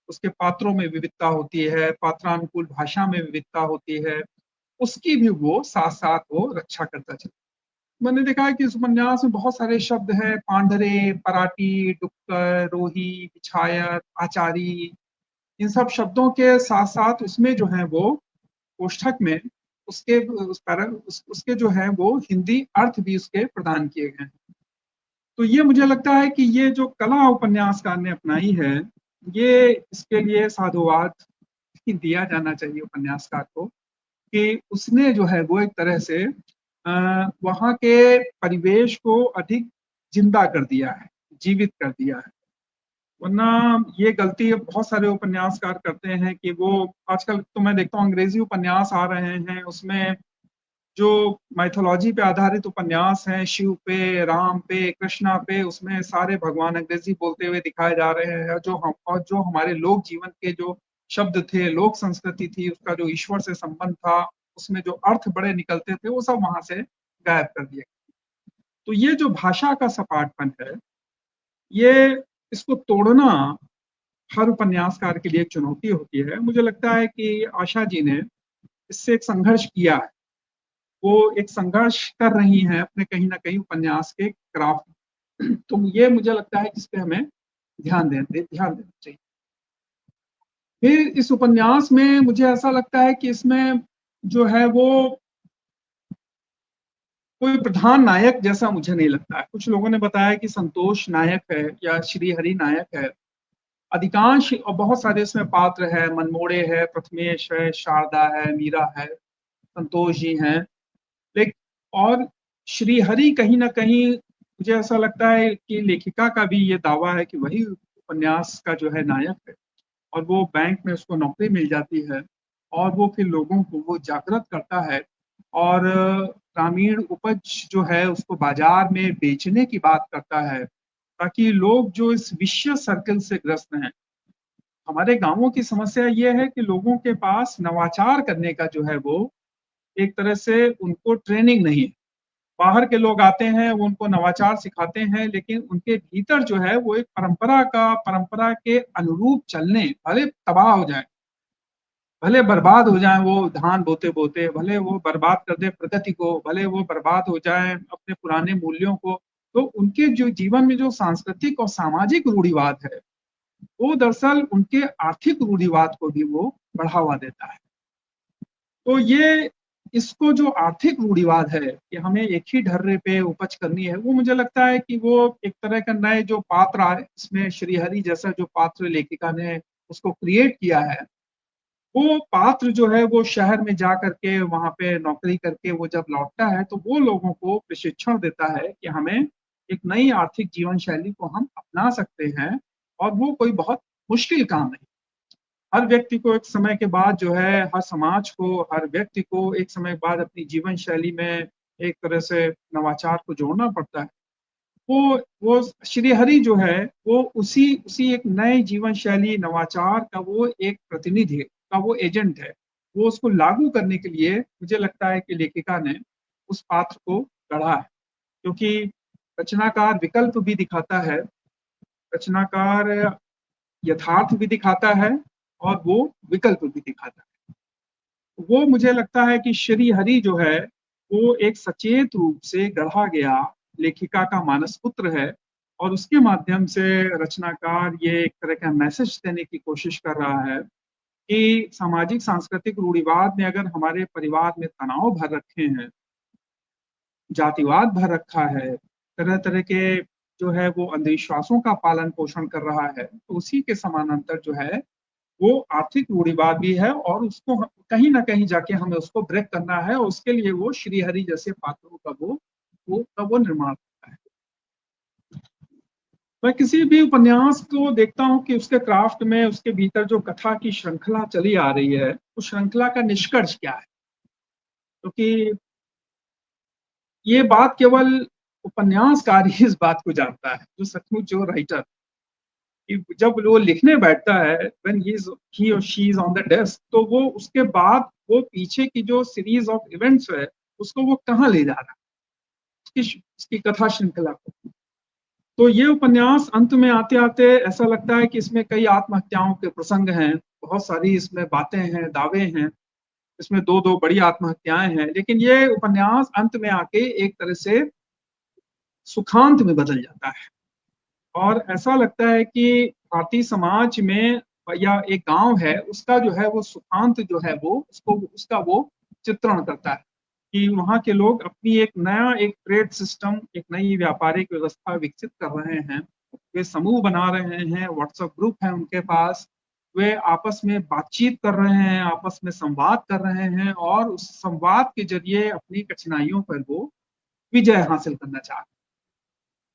उसके पात्रों में विविधता होती है, पात्रानुकूल भाषा में विविधता होती है, उसकी भी वो साथ साथ वो रक्षा करता चलता। मैंने देखा है कि इस उपन्यास में बहुत सारे शब्द हैं, पांढरे, पराटी, डुक्कर, रोही, बिछायत, आचारी, इन सब शब्दों के साथ साथ उसमें जो है वो कोष्ठक में उसके जो है वो हिंदी अर्थ भी उसके प्रदान किए गए हैं। तो ये मुझे लगता है कि ये जो कला उपन्यासकार ने अपनाई है, ये इसके लिए साधुवाद दिया जाना चाहिए उपन्यासकार को, कि उसने जो है वो एक तरह से वहाँ के परिवेश को अधिक जिंदा कर दिया है, जीवित कर दिया है। वरना ये गलती बहुत सारे उपन्यासकार करते हैं कि वो, आजकल तो मैं देखता हूँ अंग्रेजी उपन्यास आ रहे हैं, उसमें जो माइथोलॉजी पे आधारित उपन्यास हैं, शिव पे, राम पे, कृष्णा पे, उसमें सारे भगवान अंग्रेजी बोलते हुए दिखाए जा रहे हैं, और जो हमारे लोक जीवन के जो शब्द थे, लोक संस्कृति थी, उसका जो ईश्वर से संबंध था, उसमें जो अर्थ बड़े निकलते थे, वो सब वहां से गायब कर दिए। तो ये जो भाषा का सपाटपन है, ये इसको तोड़ना हर उपन्यासकार के लिए एक चुनौती होती है। मुझे लगता है कि आशा जी ने इससे एक संघर्ष किया है, वो एक संघर्ष कर रही हैं अपने कहीं ना कहीं उपन्यास के क्राफ्ट। तो ये मुझे लगता है कि इस पे हमें ध्यान देना चाहिए। फिर इस उपन्यास में मुझे ऐसा लगता है कि इसमें जो है वो कोई प्रधान नायक जैसा मुझे नहीं लगता है। कुछ लोगों ने बताया कि संतोष नायक है या श्रीहरि नायक है। अधिकांश और बहुत सारे इसमें पात्र है, मनमोड़े है, प्रथमेश है, शारदा है, मीरा है, संतोष जी हैं, लेकिन और श्रीहरि कहीं ना कहीं मुझे ऐसा लगता है कि लेखिका का भी ये दावा है कि वही उपन्यास का जो है नायक है, और वो बैंक में उसको नौकरी मिल जाती है और वो फिर लोगों को वो जागृत करता है और ग्रामीण उपज जो है उसको बाजार में बेचने की बात करता है, ताकि लोग जो इस विशियस सर्कल से ग्रस्त हैं, हमारे गांवों की समस्या ये है कि लोगों के पास नवाचार करने का जो है वो एक तरह से उनको ट्रेनिंग नहीं है। बाहर के लोग आते हैं, वो उनको नवाचार सिखाते हैं, लेकिन उनके भीतर जो है वो एक परंपरा के अनुरूप चलने, भले तबाह हो जाए, भले बर्बाद हो जाए, वो धान बोते बोते भले वो बर्बाद कर दे प्रगति को, भले वो बर्बाद हो जाए अपने पुराने मूल्यों को, तो उनके जो जीवन में जो सांस्कृतिक और सामाजिक रूढ़िवाद है, वो दरअसल उनके आर्थिक रूढ़िवाद को भी वो बढ़ावा देता है। तो ये इसको जो आर्थिक रूढ़िवाद है कि हमें एक ही ढर्रे पे उपज करनी है, वो मुझे लगता है कि वो एक तरह का नए जो पात्र आए, इसमें श्रीहरि जैसा जो पात्र लेखिका ने उसको क्रिएट किया है, वो पात्र जो है वो शहर में जा करके वहां पे नौकरी करके वो जब लौटता है तो वो लोगों को प्रशिक्षण देता है कि हमें एक नई आर्थिक जीवन शैली को हम अपना सकते हैं, और वो कोई बहुत मुश्किल काम नहीं। हर व्यक्ति को एक समय के बाद जो है, हर समाज को, हर व्यक्ति को एक समय के बाद अपनी जीवन शैली में एक तरह से नवाचार को जोड़ना पड़ता है। वो श्रीहरि जो है वो उसी एक नए जीवन शैली नवाचार का वो एक प्रतिनिधि का वो एजेंट है। वो उसको लागू करने के लिए मुझे लगता है कि लेखिका ने उस पात्र को गढ़ा है, क्योंकि रचनाकार विकल्प भी दिखाता है, रचनाकार यथार्थ भी दिखाता है और वो विकल्प भी दिखाता है। वो मुझे लगता है कि श्रीहरि जो है वो एक सचेत रूप से गढ़ा गया लेखिका का मानस पुत्र है, और उसके माध्यम से रचनाकार ये एक तरह का मैसेज देने की कोशिश कर रहा है कि सामाजिक सांस्कृतिक रूढ़िवाद ने अगर हमारे परिवार में तनाव भर रखे हैं, जातिवाद भर रखा है, तरह तरह के जो है वो अंधविश्वासों का पालन पोषण कर रहा है, तो उसी के समानांतर जो है वो आर्थिक रूढ़िवाद भी है, और उसको कहीं ना कहीं जाके हमें उसको ब्रेक करना है, और उसके लिए वो श्रीहरि जैसे पात्रों का वो निर्माण करता है। मैं किसी भी उपन्यास को देखता हूँ कि उसके क्राफ्ट में, उसके भीतर जो कथा की श्रृंखला चली आ रही है, उस श्रृंखला का निष्कर्ष क्या है, क्योंकि ये बात केवल उपन्यासकार ही इस बात को जानता है, जो सचमुच जो राइटर, जब वो लिखने बैठता है, when he or she is on the desk, तो वो उसके बाद वो पीछे की जो सीरीज ऑफ इवेंट्स है उसको वो कहाँ ले जा रहा है, उसकी कथा श्रृंखला को। तो ये उपन्यास अंत में आते आते ऐसा लगता है कि इसमें कई आत्महत्याओं के प्रसंग हैं, बहुत सारी इसमें बातें हैं, दावे हैं, इसमें दो बड़ी आत्महत्याएं हैं, लेकिन ये उपन्यास अंत में आके एक तरह से सुखांत में बदल जाता है, और ऐसा लगता है कि भारतीय समाज में या एक गांव है उसका जो है वो सुखांत जो है वो उसका वो चित्रण करता है कि वहाँ के लोग अपनी एक ट्रेड सिस्टम, एक नई व्यापारिक व्यवस्था विकसित कर रहे हैं। वे समूह बना रहे हैं, व्हाट्सएप ग्रुप है उनके पास, वे आपस में बातचीत कर रहे हैं, आपस में संवाद कर रहे हैं और उस संवाद के जरिए अपनी कठिनाइयों पर वो विजय हासिल करना चाहते हैं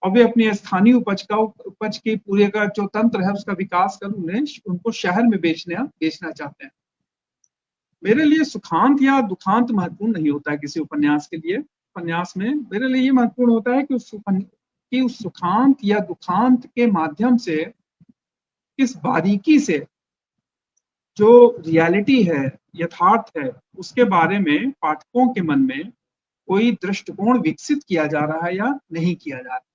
और वे अपनी स्थानीय उपज के पूरे का जो तंत्र है उसका विकास कर उनको शहर में बेचना चाहते हैं। मेरे लिए सुखांत या दुखांत महत्वपूर्ण नहीं होता है किसी उपन्यास के लिए। उपन्यास में मेरे लिए ये महत्वपूर्ण होता है कि उस सुखांत या दुखांत के माध्यम से किस बारीकी से जो रियलिटी है, यथार्थ है, उसके बारे में पाठकों के मन में कोई दृष्टिकोण विकसित किया जा रहा है या नहीं किया जा रहा।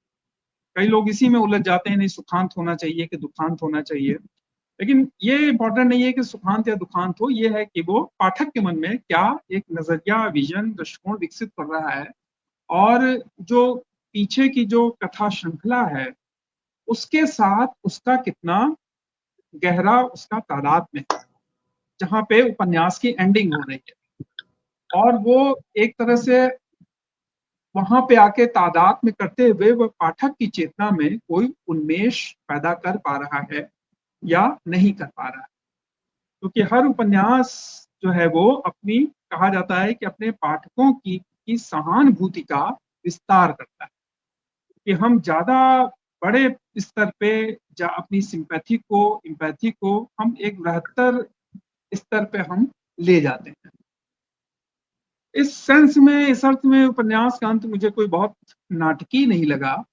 कई लोग इसी में उलझ जाते हैं, नहीं सुखांत होना चाहिए कि दुखांत होना चाहिए, लेकिन ये इंपॉर्टेंट नहीं है कि सुखांत या दुखांत हो, ये है कि वो पाठक के मन में क्या एक नजरिया, विजन, दृष्टिकोण विकसित कर रहा है और जो पीछे की जो कथा श्रृंखला है उसके साथ उसका कितना गहरा उसका तादाद में, जहाँ पे उपन्यास की एंडिंग हो रही है और वो एक तरह से वहां पे आके तादाद में करते हुए वह पाठक की चेतना में कोई उन्मेष पैदा कर पा रहा है या नहीं कर पा रहा है। क्योंकि हर उपन्यास जो है वो अपनी, कहा जाता है कि अपने पाठकों की सहानुभूति का विस्तार करता है कि हम ज्यादा बड़े स्तर पे अपनी इम्पैथी को हम एक बृहत्तर स्तर पे हम ले जाते हैं। इस अर्थ में उपन्यास का अंत मुझे कोई बहुत नाटकीय नहीं लगा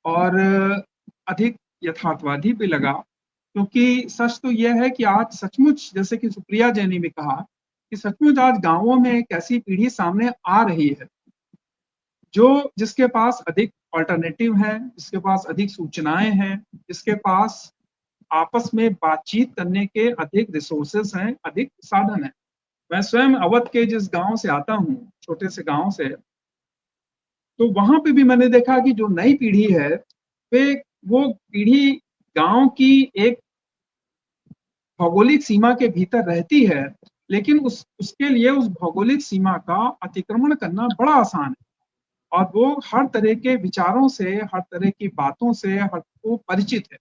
और अधिक यथार्थवादी भी लगा, क्योंकि सच तो यह है कि आज सचमुच, जैसे कि सुप्रिया जैन ने भी कहा, कि सचमुच आज गांवों में एक ऐसी पीढ़ी सामने आ रही है जिसके पास अधिक ऑल्टरनेटिव है, जिसके पास अधिक सूचनाएं हैं, जिसके पास आपस में बातचीत करने के अधिक रिसोर्सेस हैं, अधिक साधन हैं। मैं स्वयं अवध के जिस गांव से आता हूँ, छोटे से गांव से, तो वहां पे भी मैंने देखा कि जो नई पीढ़ी है वो पीढ़ी गांव की एक भौगोलिक सीमा के भीतर रहती है, लेकिन उसके लिए उस भौगोलिक सीमा का अतिक्रमण करना बड़ा आसान है और वो हर तरह के विचारों से, हर तरह की बातों से हर को परिचित है।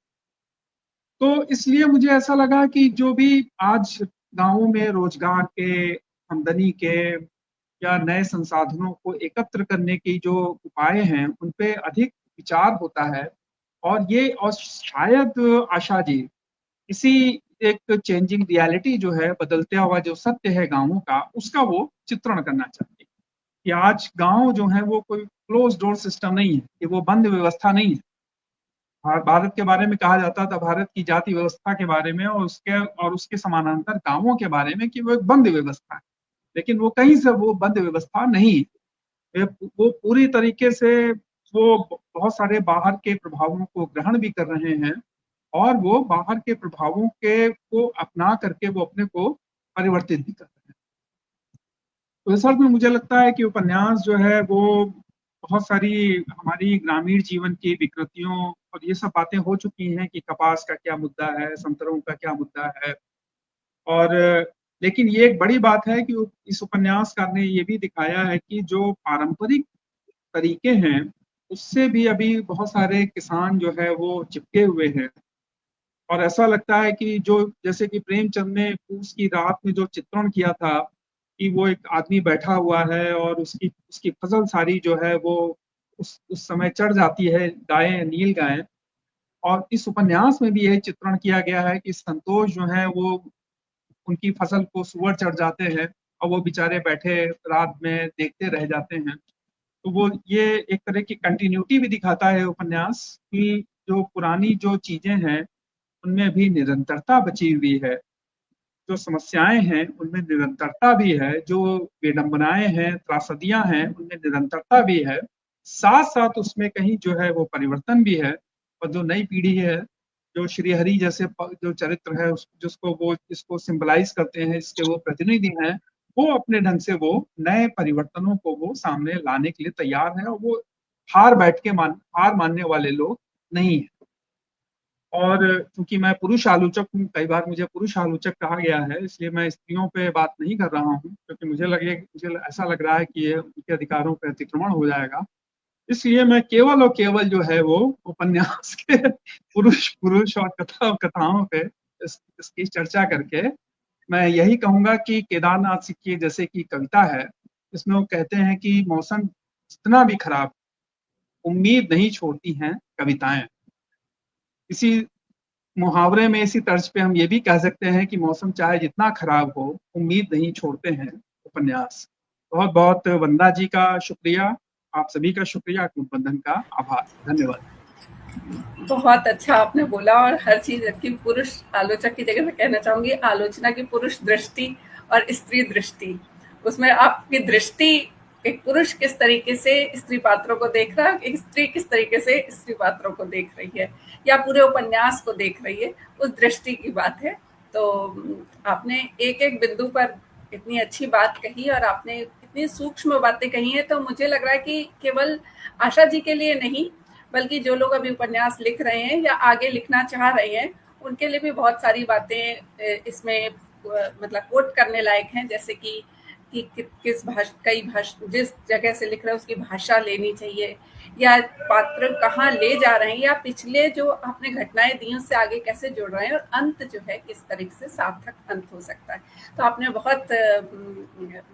तो इसलिए मुझे ऐसा लगा कि जो भी आज गांवों में रोजगार के, आमदनी के या नए संसाधनों को एकत्र करने की जो उपाय हैं उन पे अधिक विचार होता है और शायद आशा जी इसी एक चेंजिंग रियलिटी जो है, बदलता हुआ जो सत्य है गांवों का, उसका वो चित्रण करना चाहती है कि आज गांव जो है वो कोई क्लोज डोर सिस्टम नहीं है, कि वो बंद व्यवस्था नहीं है। भारत के बारे में कहा जाता था, भारत की जाति व्यवस्था के बारे में और उसके समानांतर गांवों के बारे में, कि वो एक बंद व्यवस्था है, लेकिन वो कहीं से वो बंद व्यवस्था नहीं है। वो पूरी तरीके से वो बहुत सारे बाहर के प्रभावों को ग्रहण भी कर रहे हैं और वो बाहर के प्रभावों को अपना करके वो अपने को परिवर्तित भी कर रहे हैं। तो इस अर्थ में मुझे लगता है कि उपन्यास जो है वो बहुत सारी हमारी ग्रामीण जीवन की विकृतियों और ये सब बातें हो चुकी हैं कि कपास का क्या मुद्दा है, संतरों का क्या मुद्दा है, और लेकिन ये एक बड़ी बात है कि इस उपन्यासकार ने ये भी दिखाया है कि जो पारंपरिक तरीके हैं उससे भी अभी बहुत सारे किसान जो है वो चिपके हुए हैं। और ऐसा लगता है कि जो, जैसे कि प्रेमचंद ने पूस की रात में जो चित्रण किया था कि वो एक आदमी बैठा हुआ है और उसकी फसल सारी जो है वो उस समय चढ़ जाती है, गायें, नील गायें। और इस उपन्यास में भी यही चित्रण किया गया है कि संतोष जो है वो उनकी फसल को सुअर चढ़ जाते हैं और वो बेचारे बैठे रात में देखते रह जाते हैं। तो वो ये एक तरह की कंटिन्यूटी भी दिखाता है उपन्यास कि जो पुरानी जो चीजें हैं उनमें भी निरंतरता बची हुई है, जो समस्याएं हैं उनमें निरंतरता भी है, जो विडंबनाएं हैं, त्रासदियां हैं, उनमें निरंतरता भी है, साथ साथ उसमें कहीं जो है वो परिवर्तन भी है। और जो नई पीढ़ी है, जो श्रीहरि जैसे जो चरित्र है इसको सिंबलाइज करते हैं, इसके वो प्रतिनिधि हैं, वो अपने ढंग से वो नए परिवर्तनों को वो सामने लाने के लिए तैयार है और वो हार मानने वाले लोग नहीं है। और क्योंकि मैं पुरुष आलोचक हूँ, कई बार मुझे पुरुष आलोचक कहा गया है, इसलिए मैं स्त्रियों पे बात नहीं कर रहा हूँ, क्योंकि मुझे ऐसा लग रहा है कि ये उनके अधिकारों पर अतिक्रमण हो जाएगा। इसलिए मैं केवल और केवल जो है वो उपन्यास के पुरुष और कथाओं पे इसकी चर्चा करके मैं यही कहूंगा कि केदारनाथ सिक्के जैसे की कविता है, इसमें वो कहते हैं कि मौसम जितना भी खराब, उम्मीद नहीं छोड़ती हैं कविताएं। इसी मुहावरे में, इसी तर्ज पे हम ये भी कह सकते हैं कि मौसम चाहे जितना खराब हो, उम्मीद नहीं छोड़ते हैं उपन्यास। बहुत बहुत वंदना जी का शुक्रिया, आप सभी का शुक्रिया, बंधन का आभार, धन्यवाद। बहुत अच्छा आपने बोला, और हर चीज की पुरुष आलोचक की जगह मैं कहना चाहूंगी आलोचना की पुरुष दृष्टि और स्त्री दृष्टि। उसमें आपकी दृष्टि, एक पुरुष किस तरीके से स्त्री पात्रों को देख रहा है, एक स्त्री किस तरीके से स्त्री पात्रों को देख रही है या पूरे उपन्यास को देख रही है, उस दृष्टि की बात है। तो आपने एक एक बिंदु पर इतनी अच्छी बात कही और आपने इतनी सूक्ष्म बातें कही हैं, तो मुझे लग रहा है कि केवल आशा जी के लिए नहीं, बल्कि जो लोग अभी उपन्यास लिख रहे हैं या आगे लिखना चाह रहे हैं, उनके लिए भी बहुत सारी बातें इसमें मतलब कोट करने लायक हैं। जैसे कि किस भाषा, जिस जगह से लिख रहे हैं उसकी भाषा लेनी चाहिए, या पात्र कहाँ ले जा रहे हैं, या पिछले जो आपने घटनाएं दी उससे आगे कैसे जुड़ रहे हैं, और अंत जो है किस तरीके से सार्थक अंत हो सकता है। तो आपने बहुत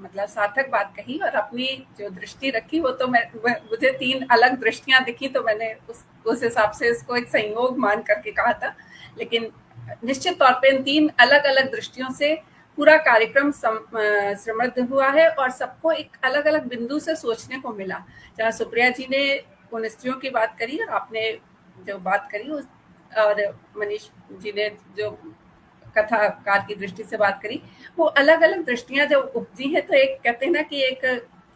मतलब सार्थक बात कही, और अपनी जो दृष्टि रखी वो तो मुझे 3 अलग दृष्टियां दिखी, तो मैंने उस हिसाब से इसको एक संयोग मान करके कहा था। लेकिन निश्चित तौर पे इन 3 अलग अलग दृष्टियों से पूरा कार्यक्रम समृद्ध हुआ है, और सबको एक अलग अलग बिंदु से सोचने को मिला। जहाँ सुप्रिया जी ने उन स्त्रियों की बात करी, और आपने जो बात करी और मनीष जी ने जो कथाकार की दृष्टि से बात करी, वो अलग अलग दृष्टियां जब उपजी हैं, तो एक कहते हैं ना कि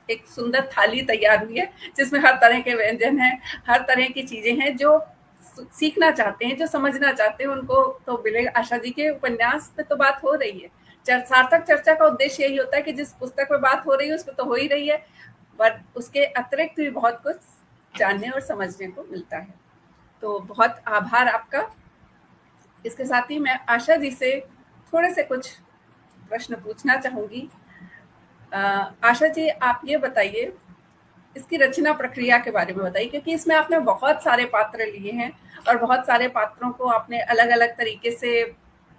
एक सुंदर थाली तैयार हुई है, जिसमें हर तरह के व्यंजन हैं, हर तरह की चीजें हैं। जो सीखना चाहते हैं, जो समझना चाहते हैं, उनको तो मिलेगा। आशा जी के उपन्यास पे तो बात हो रही है। सार्थक चर्चा का उद्देश्य यही होता है कि जिस पुस्तक में बात हो रही है उसमें तो हो ही रही है, बट उसके अतिरिक्त भी बहुत कुछ जानने और समझने को मिलता है। तो बहुत आभार आपका। इसके साथ ही मैं आशा जी से थोड़े से कुछ प्रश्न पूछना चाहूंगी। आशा जी, आप ये बताइए, इसकी रचना प्रक्रिया के बारे में बताइए, क्योंकि इसमें आपने बहुत सारे पात्र लिए हैं और बहुत सारे पात्रों को आपने अलग अलग तरीके से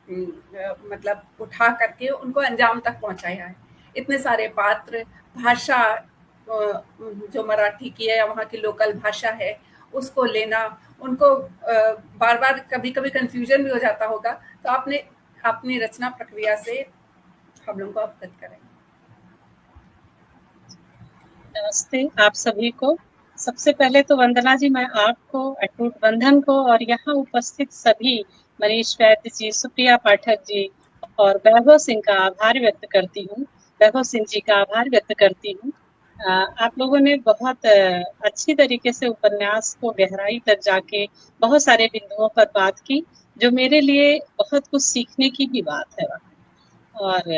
मतलब उठा करके उनको अंजाम तक पहुंचाया है। इतने सारे पात्र, भाषा जो मराठी की है या वहाँ की लोकल भाषा है उसको लेना, उनको बार बार कभी कभी कंफ्यूजन भी हो जाता होगा, तो आपने अपनी रचना प्रक्रिया से हम लोगों को अवगत करें। नमस्ते आप सभी को। सबसे पहले तो वंदना जी, मैं आपको, अटूट बंधन को और यहाँ उपस्थित सभी मनीष वैद्य जी, सुप्रिया पाठक जी और वैभव सिंह का आभार व्यक्त करती हूँ। वैभव सिंह जी का आभार व्यक्त करती हूँ। आप लोगों ने बहुत अच्छी तरीके से उपन्यास को गहराई तक जाके बहुत सारे बिंदुओं पर बात की, जो मेरे लिए बहुत कुछ सीखने की भी बात है। और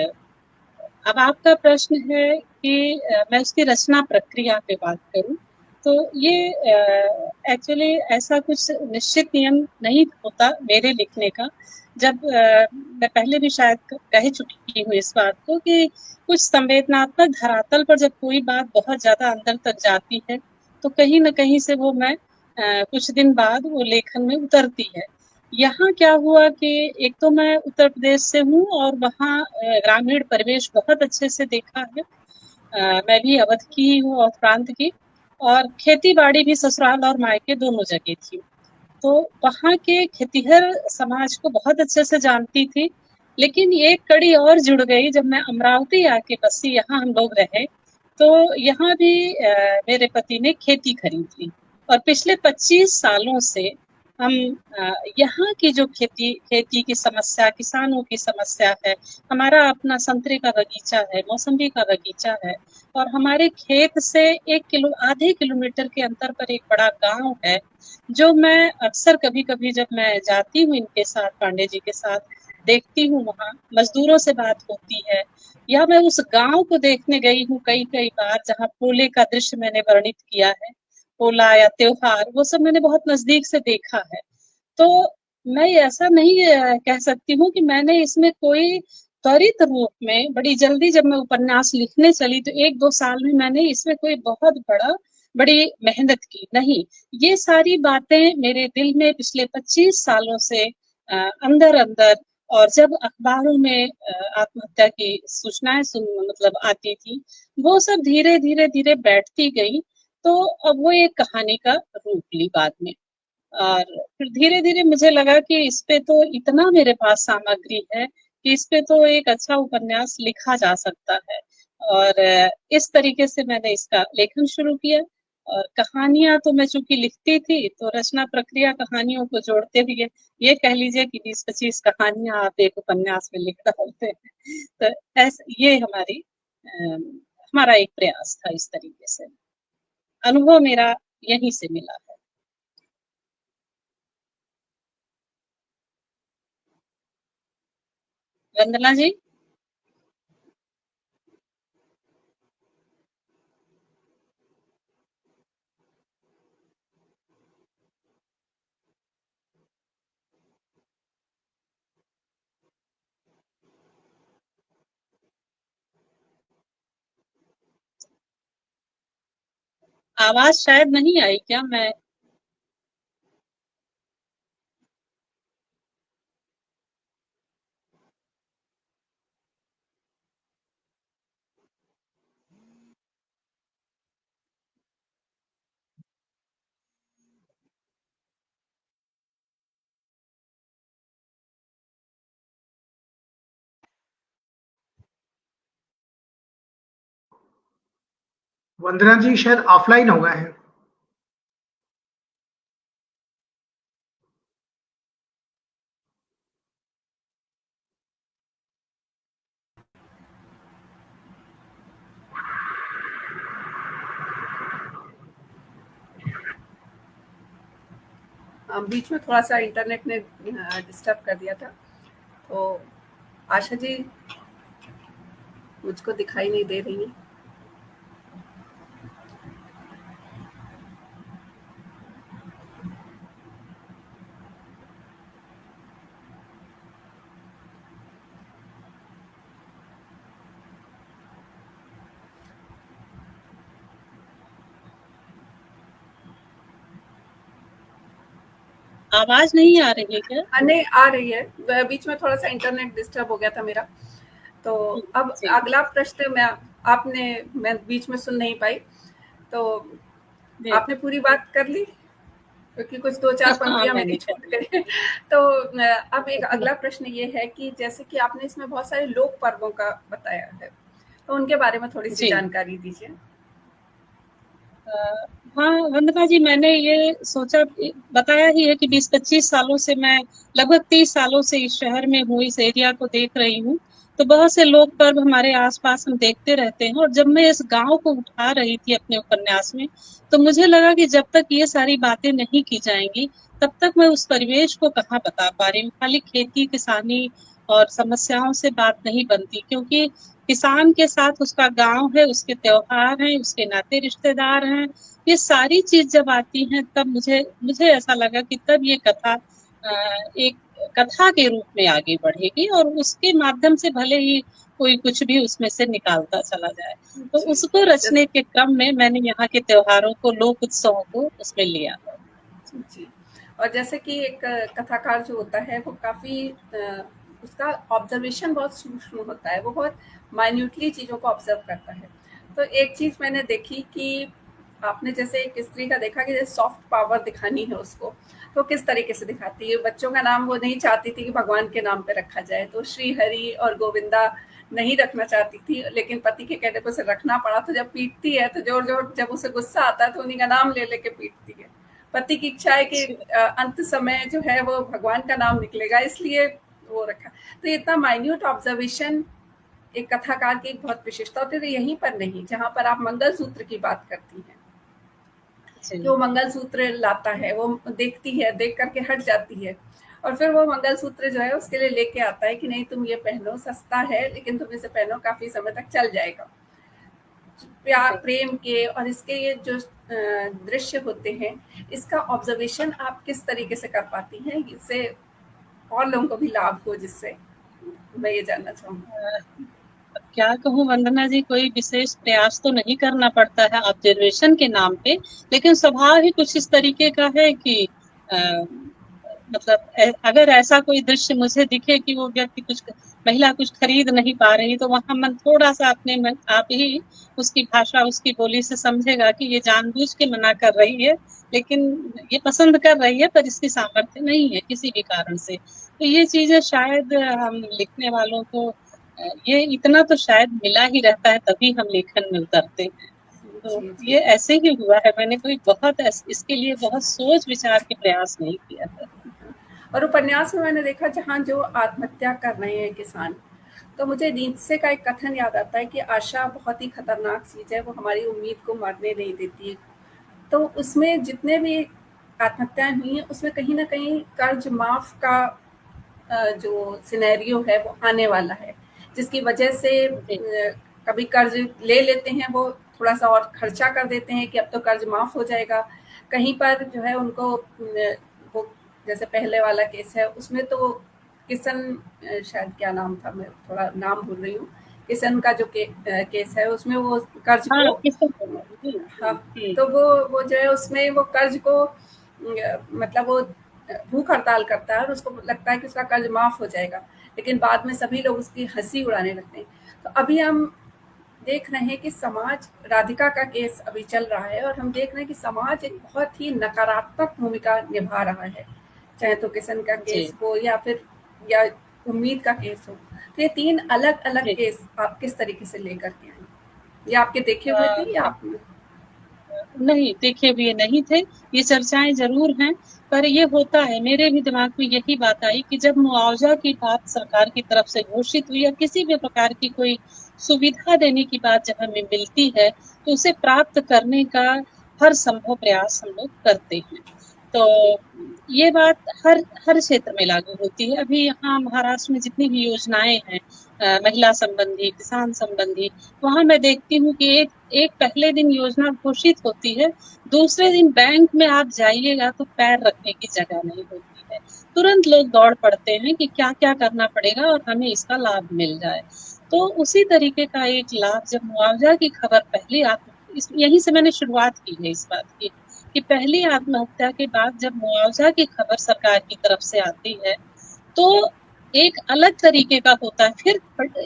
अब आपका प्रश्न है कि मैं उसकी रचना प्रक्रिया पे बात करूं, तो ये एक्चुअली ऐसा कुछ निश्चित नियम नहीं होता मेरे लिखने का। जब मैं पहले भी शायद कह चुकी हूँ इस बात को कि कुछ संवेदनात्मक धरातल पर जब कोई बात बहुत ज्यादा अंदर तक जाती है, तो कहीं न कहीं से वो मैं कुछ दिन बाद वो लेखन में उतरती है। यहाँ क्या हुआ कि एक तो मैं उत्तर प्रदेश से हूँ और वहाँ ग्रामीण परिवेश बहुत अच्छे से देखा है। मैं भी अवध की ही हूँ और प्रांत की, और खेती बाड़ी भी ससुराल और मायके दोनों जगह थी, तो वहाँ के खेतीहर समाज को बहुत अच्छे से जानती थी। लेकिन एक कड़ी और जुड़ गई, जब मैं अमरावती आके बसी, यहाँ हम लोग रहे, तो यहाँ भी मेरे पति ने खेती खरीदी, और पिछले 25 सालों से हम यहाँ की जो खेती की समस्या, किसानों की समस्या है, हमारा अपना संतरे का बगीचा है, मौसम्बी का बगीचा है, और हमारे खेत से आधे किलोमीटर के अंतर पर एक बड़ा गांव है, जो मैं अक्सर कभी कभी जब मैं जाती हूँ इनके साथ, पांडे जी के साथ, देखती हूँ, वहाँ मजदूरों से बात होती है, या मैं उस गांव को देखने गई हूँ कई बार, जहाँ पोले का दृश्य मैंने वर्णित किया है, पोला या त्योहार, वो सब मैंने बहुत नजदीक से देखा है। तो मैं ऐसा नहीं कह सकती हूँ कि मैंने इसमें कोई त्वरित रूप में बड़ी जल्दी जब मैं उपन्यास लिखने चली तो 1-2 साल में मैंने इसमें कोई बहुत बड़ी मेहनत की, नहीं। ये सारी बातें मेरे दिल में पिछले 25 सालों से अंदर-अंदर, और जब अखबारों में आत्महत्या की सूचनाएँ मतलब आती थी, वो सब धीरे-धीरे बैठती गई, तो अब वो एक कहानी का रूप ली बाद में। और फिर धीरे-धीरे मुझे लगा कि इस पे तो इतना मेरे पास सामग्री है कि इस पे तो एक अच्छा उपन्यास लिखा जा सकता है। और इस तरीके से मैंने इसका लेखन शुरू किया। और कहानियाँ तो मैं चूँकि लिखती थी, तो रचना प्रक्रिया कहानियों को जोड़ते हुए ये कह लीजिए कि 20-25 कहानियाँ आप एक उपन्यास में लिख डालते हैं। तो ये हमारा एक प्रयास था इस तरीके से। अनुभव मेरा यहीं से मिला है। वंदना जी? आवाज शायद नहीं आई क्या? मैं वंदना जी शायद ऑफलाइन हो गए हैं। बीच में थोड़ा सा इंटरनेट ने डिस्टर्ब कर दिया था। तो आशा जी मुझको दिखाई नहीं दे रही हैं। आवाज नहीं आ रही है क्या? नहीं आ रही है, बीच में थोड़ा सा इंटरनेट डिस्टर्ब हो गया था मेरा। तो अब जी। अगला प्रश्न मैं बीच में सुन नहीं पाई, तो जी। आपने पूरी बात कर ली? क्योंकि कुछ 2-4 हाँ, पंक्तियाँ मेरी मैंने कर छूट ली। गई। तो अब एक अगला प्रश्न ये है कि जैसे कि आपने इसमें बहुत सारे लोक पर्वों का बताया है, तो उनके बारे में थोड़ी-सी जी। जानकारी दीजिए। हाँ, वंदना जी, मैंने ये सोचा, बताया ही है कि 20-25 सालों से मैं लगभग 30 सालों से इस शहर में हूँ, इस एरिया को देख रही हूँ। तो बहुत से लोक पर्व हमारे आसपास हम देखते रहते हैं, और जब मैं इस गांव को उठा रही थी अपने उपन्यास में, तो मुझे लगा कि जब तक ये सारी बातें नहीं की जाएंगी, तब तक मैं उस परिवेश को कहाँ बता पा रही हूँ। खाली खेती किसानी और समस्याओं से बात नहीं बनती, क्योंकि किसान के साथ उसका गांव है, उसके त्योहार हैं, उसके नाते रिश्तेदार हैं। ये सारी चीज जब आती हैं, तब मुझे मुझे ऐसा लगा कि तब ये कथा एक कथा के रूप में आगे बढ़ेगी, और उसके माध्यम से भले ही कोई कुछ भी उसमें से निकालता चला जाए। तो जी, उसको जैस रचने के क्रम में मैंने यहाँ के त्योहारों को, लोक उत्सवों को उसमें लिया है। जी। और जैसे कि एक कथाकार जो होता है वो काफ़ी उसका ऑब्ज़र्वेशन बहुत सूक्ष्म होता है, वो बहुत माइन्यूटली चीज़ों को ऑब्ज़र्व करता है। तो एक चीज़ मैंने देखी कि आपने जैसे एक स्त्री का देखा कि जैसे सॉफ्ट पावर दिखानी है उसको, तो किस तरीके से दिखाती है। बच्चों का नाम वो नहीं चाहती थी कि भगवान के नाम पे रखा जाए, तो श्री हरि और गोविंदा नहीं रखना चाहती थी, लेकिन पति के कहने पे उसे रखना पड़ा। तो जब पीटती है तो ज़ोर-ज़ोर, जब उसे गुस्सा आता है तो उन्हीं का नाम ले लेके पीटती है। पति की इच्छा है कि अंत समय जो है वो भगवान का नाम निकलेगा, इसलिए वो रखा। तो इतना माइन्यूट ऑब्जर्वेशन एक कथाकार की एक बहुत विशेषता होती है। तो यहीं पर नहीं, जहाँ पर आप मंगलसूत्र की बात करती हैं, कि वो मंगलसूत्र लाता है, वो देखती है, देख करके हट जाती है, और फिर वो मंगलसूत्र जो है उसके लिए लेके आता है कि नहीं तुम ये पहनो, सस्ता है लेकिन तुम इसे पहनो, काफी समय तक चल जाएगा। प्यार, प्रेम के और इसके ये जो दृश्य होते हैं, इसका ऑब्जर्वेशन आप किस तरीके से कर पाती हैं? इससे और लोगों को भी लाभ हो, जिससे मैं ये जानना चाहूँगी। क्या कहूँ वंदना जी, कोई विशेष प्रयास तो नहीं करना पड़ता है ऑब्जर्वेशन के नाम पे, लेकिन स्वभाव ही कुछ इस तरीके का है कि मतलब अगर ऐसा कोई दृश्य मुझे दिखे कि वो व्यक्ति महिला कुछ खरीद नहीं पा रही, तो वहां मन थोड़ा सा अपने मन आप ही उसकी भाषा, उसकी बोली से समझेगा कि ये जानबूझ के मना कर रही है, लेकिन ये पसंद कर रही है पर इसकी सामर्थ्य नहीं है किसी भी कारण से। तो ये चीजें शायद हम लिखने वालों को ये इतना तो शायद मिला ही रहता है, तभी हम लेखन में उतरते हैं। तो ये ऐसे ही हुआ है, मैंने कोई बहुत इसके लिए बहुत सोच विचार के प्रयास नहीं किया है। और उपन्यास में मैंने देखा जहाँ जो आत्महत्या कर रहे हैं किसान, तो मुझे नीत्शे का एक कथन याद आता है कि आशा बहुत ही खतरनाक चीज़ है, वो हमारी उम्मीद को मरने नहीं देती है। तो उसमें जितने भी आत्महत्याएं हुई हैं, उसमें कहीं ना कहीं कर्ज माफ का जो सिनेरियो है वो आने वाला है, जिसकी वजह से कभी कर्ज ले लेते हैं, वो थोड़ा सा और खर्चा कर देते हैं कि अब तो कर्ज माफ हो जाएगा। कहीं पर जो है उनको वो जैसे पहले वाला केस है उसमें तो किशन, शायद क्या नाम था, मैं थोड़ा नाम भूल रही हूँ, किशन का जो केस है उसमें वो कर्ज को हाँ, तो वो जो है उसमें वो कर्ज को मतलब वो भूख हड़ताल करता है और उसको लगता है कि उसका कर्ज माफ हो जाएगा, लेकिन बाद में सभी लोग उसकी हंसी उड़ाने लगते हैं। तो अभी हम देख रहे हैं कि समाज, राधिका का केस अभी चल रहा है और हम देख रहे हैं कि समाज एक बहुत ही नकारात्मक भूमिका निभा रहा है, चाहे तो किशन का केस हो या फिर या उम्मीद का केस हो। तो ये 3 अलग अलग केस आप किस तरीके से लेकर के आए? ये आपके देखे हुए थे या आपने? नहीं, देखे हुए नहीं थे, ये चर्चाएं जरूर हैं, पर ये होता है, मेरे भी दिमाग में यही बात आई कि जब मुआवजा की बात सरकार की तरफ से घोषित हुई या किसी भी प्रकार की कोई सुविधा देने की बात जब हमें मिलती है, तो उसे प्राप्त करने का हर संभव प्रयास हम लोग करते हैं। तो ये बात हर हर क्षेत्र में लागू होती है। अभी यहाँ महाराष्ट्र में जितनी भी योजनाएं हैं महिला संबंधी, किसान संबंधी, वहां मैं देखती हूँ कि एक पहले दिन योजना घोषित होती है, दूसरे दिन बैंक में आप जाइएगा तो पैर रखने की जगह नहीं होती है। तुरंत लोग दौड़ पड़ते हैं कि क्या क्या करना पड़ेगा और हमें इसका लाभ मिल जाए। तो उसी तरीके का एक लाभ, जब मुआवजा की खबर पहली यहीं से मैंने शुरुआत की है इस बात की कि पहली आत्महत्या के बाद जब मुआवजा की खबर सरकार की तरफ से आती है, तो एक अलग तरीके का होता है। फिर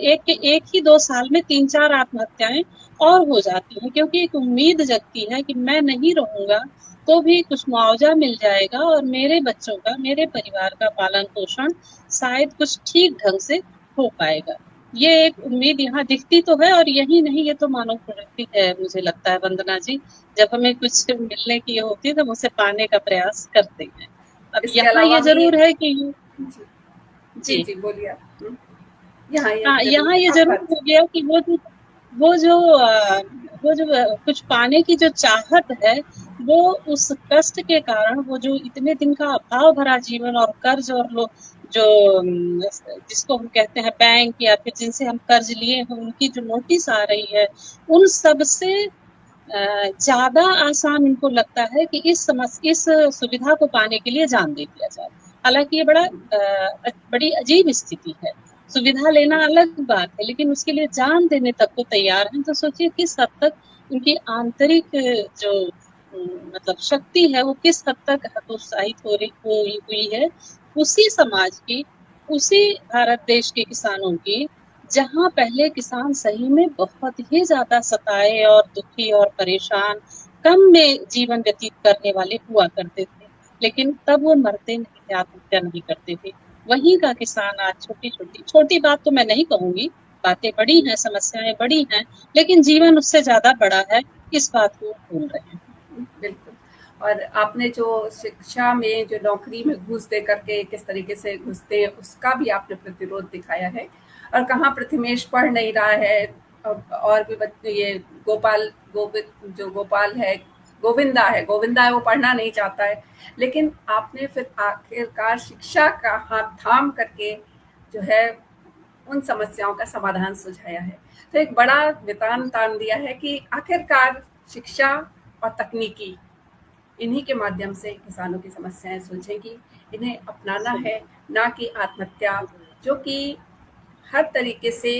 एक ही 2 साल में 3-4 आत्महत्याएं और हो जाती हैं, क्योंकि एक उम्मीद जगती है कि मैं नहीं रहूंगा तो भी कुछ मुआवजा मिल जाएगा और मेरे बच्चों का, मेरे परिवार का पालन पोषण शायद कुछ ठीक ढंग से हो पाएगा। ये एक उम्मीद यहाँ दिखती तो है, और यही नहीं, ये तो मानव प्रवृत्ति है मुझे लगता है वंदना जी। जब हमें कुछ मिलने की होती है तो हम उसे पाने का प्रयास करते हैं। अब यहाँ ये जरूर है कि जी बोलिए आप। यहाँ ये जरूर हो गया कि वो जो कुछ पाने की जो चाहत है, वो उस कष्ट के कारण, वो जो इतने दिन का अभाव भरा जीवन और कर्ज और जो जिसको हम कहते हैं बैंक या फिर जिनसे हम कर्ज लिए हैं, उनकी जो नोटिस आ रही है, उन सब से ज्यादा आसान इनको लगता है कि इस सुविधा को पाने के लिए जान दे दिया जाए। हालांकि ये बड़ी अजीब स्थिति है। सुविधा लेना अलग बात है, लेकिन उसके लिए जान देने तक को तैयार हैं। तो सोचिए किस हद तक उनकी आंतरिक जो मतलब शक्ति है, वो किस हद तक हतोत्साहित हुई है उसी समाज की, उसी भारत देश के किसानों की, जहाँ पहले किसान सही में बहुत ही ज्यादा सताए और दुखी और परेशान, कम में जीवन व्यतीत करने वाले हुआ करते थे, लेकिन तब वो मरते नहीं थे, आत्महत्या नहीं करते थे। वहीं का किसान आज छोटी बात तो मैं नहीं कहूंगी, बातें बड़ी हैं, समस्याएं बड़ी हैं, लेकिन जीवन उससे ज्यादा बड़ा है, इस बात को भूल रहे हैं। बिल्कुल। और आपने जो शिक्षा में जो नौकरी में घूस दे करके किस तरीके से घुसते हैं, उसका भी आपने प्रतिरोध दिखाया है। और कहाँ प्रथमेश पढ़ नहीं रहा है, और भी बच्चे, ये गोविंदा है, वो पढ़ना नहीं चाहता है, लेकिन आपने फिर आखिरकार शिक्षा का हाथ थाम करके जो है उन समस्याओं का समाधान सुझाया है। तो एक बड़ा वितान तान दिया है कि आखिरकार शिक्षा और तकनीकी, इन्हीं के माध्यम से किसानों की समस्याएं सुलझेंगी। इन्हें अपनाना है ना कि आत्महत्या, जो कि हर तरीके से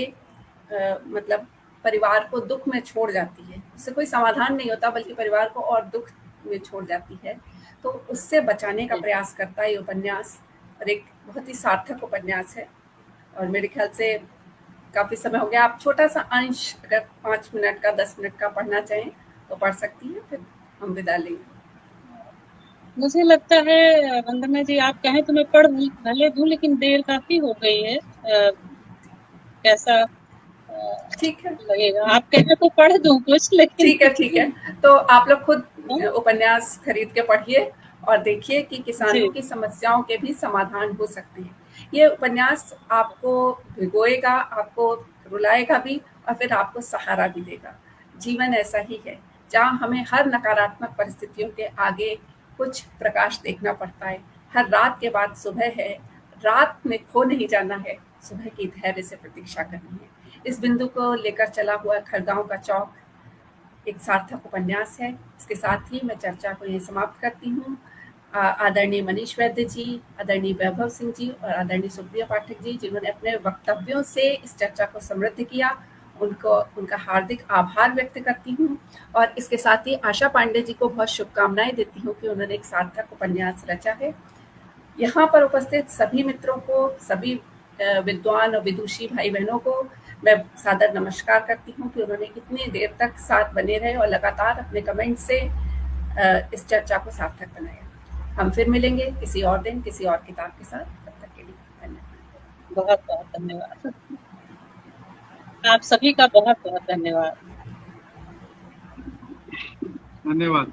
मतलब परिवार को दुख में छोड़ जाती है। उससे कोई समाधान नहीं होता बल्कि परिवार को और दुख में छोड़ जाती है। तो उससे बचाने का प्रयास करता है ये उपन्यास, और एक बहुत ही सार्थक उपन्यास है। और मेरे ख्याल से काफ़ी समय हो गया, आप छोटा-सा अंश अगर 5 मिनट का, 10 मिनट का पढ़ना चाहें तो पढ़ सकती हैं, फिर हम विदा लेंगे। मुझे लगता है वंदना जी, आप कहें तो मैं पढ़ भले दूं, लेकिन देर काफ़ी हो गई है। कैसा ठीक है। लगेगा? आप कहें तो पढ़ दूं कुछ, लेकिन ठीक है। तो आप लोग खुद हाँ? उपन्यास खरीद के पढ़िए और देखिए कि किसानों जी, की समस्याओं के भी समाधान हो सकते हैं। ये उपन्यास आपको भिगोएगा, आपको रुलाएगा भी और फिर आपको सहारा भी देगा। जीवन ऐसा ही है, जहाँ हमें हर नकारात्मक परिस्थितियों के आगे कुछ प्रकाश देखना पड़ता है। हर रात के बाद सुबह है, रात में खो नहीं जाना है, सुबह की धैर्य से प्रतीक्षा करनी है। इस बिंदु को लेकर चला हुआ खड़गांव का चौक एक सार्थक उपन्यास है। इसके साथ ही मैं चर्चा को यहीं समाप्त करती हूँ। आदरणीय मनीष वैद्य जी, आदरणीय वैभव सिंह जी और आदरणीय सुप्रिया पाठक जी, जिन्होंने अपने वक्तव्यों से इस चर्चा को समृद्ध किया, उनका हार्दिक आभार व्यक्त करती हूँ। और इसके साथ ही आशा पांडे जी को बहुत शुभकामनाएं देती हूँ कि उन्होंने एक सार्थक उपन्यास रचा है। यहाँ पर उपस्थित सभी मित्रों को, सभी विद्वान और विदुषी भाई बहनों को मैं सादर नमस्कार करती हूँ कि उन्होंने इतनी देर तक साथ बने रहे और लगातार अपने कमेंट से इस चर्चा को सार्थक बनाया। हम फिर मिलेंगे किसी और दिन, किसी और किताब के साथ। तब तक के लिए धन्यवाद। बहुत बहुत धन्यवाद। आप सभी का बहुत बहुत धन्यवाद। धन्यवाद।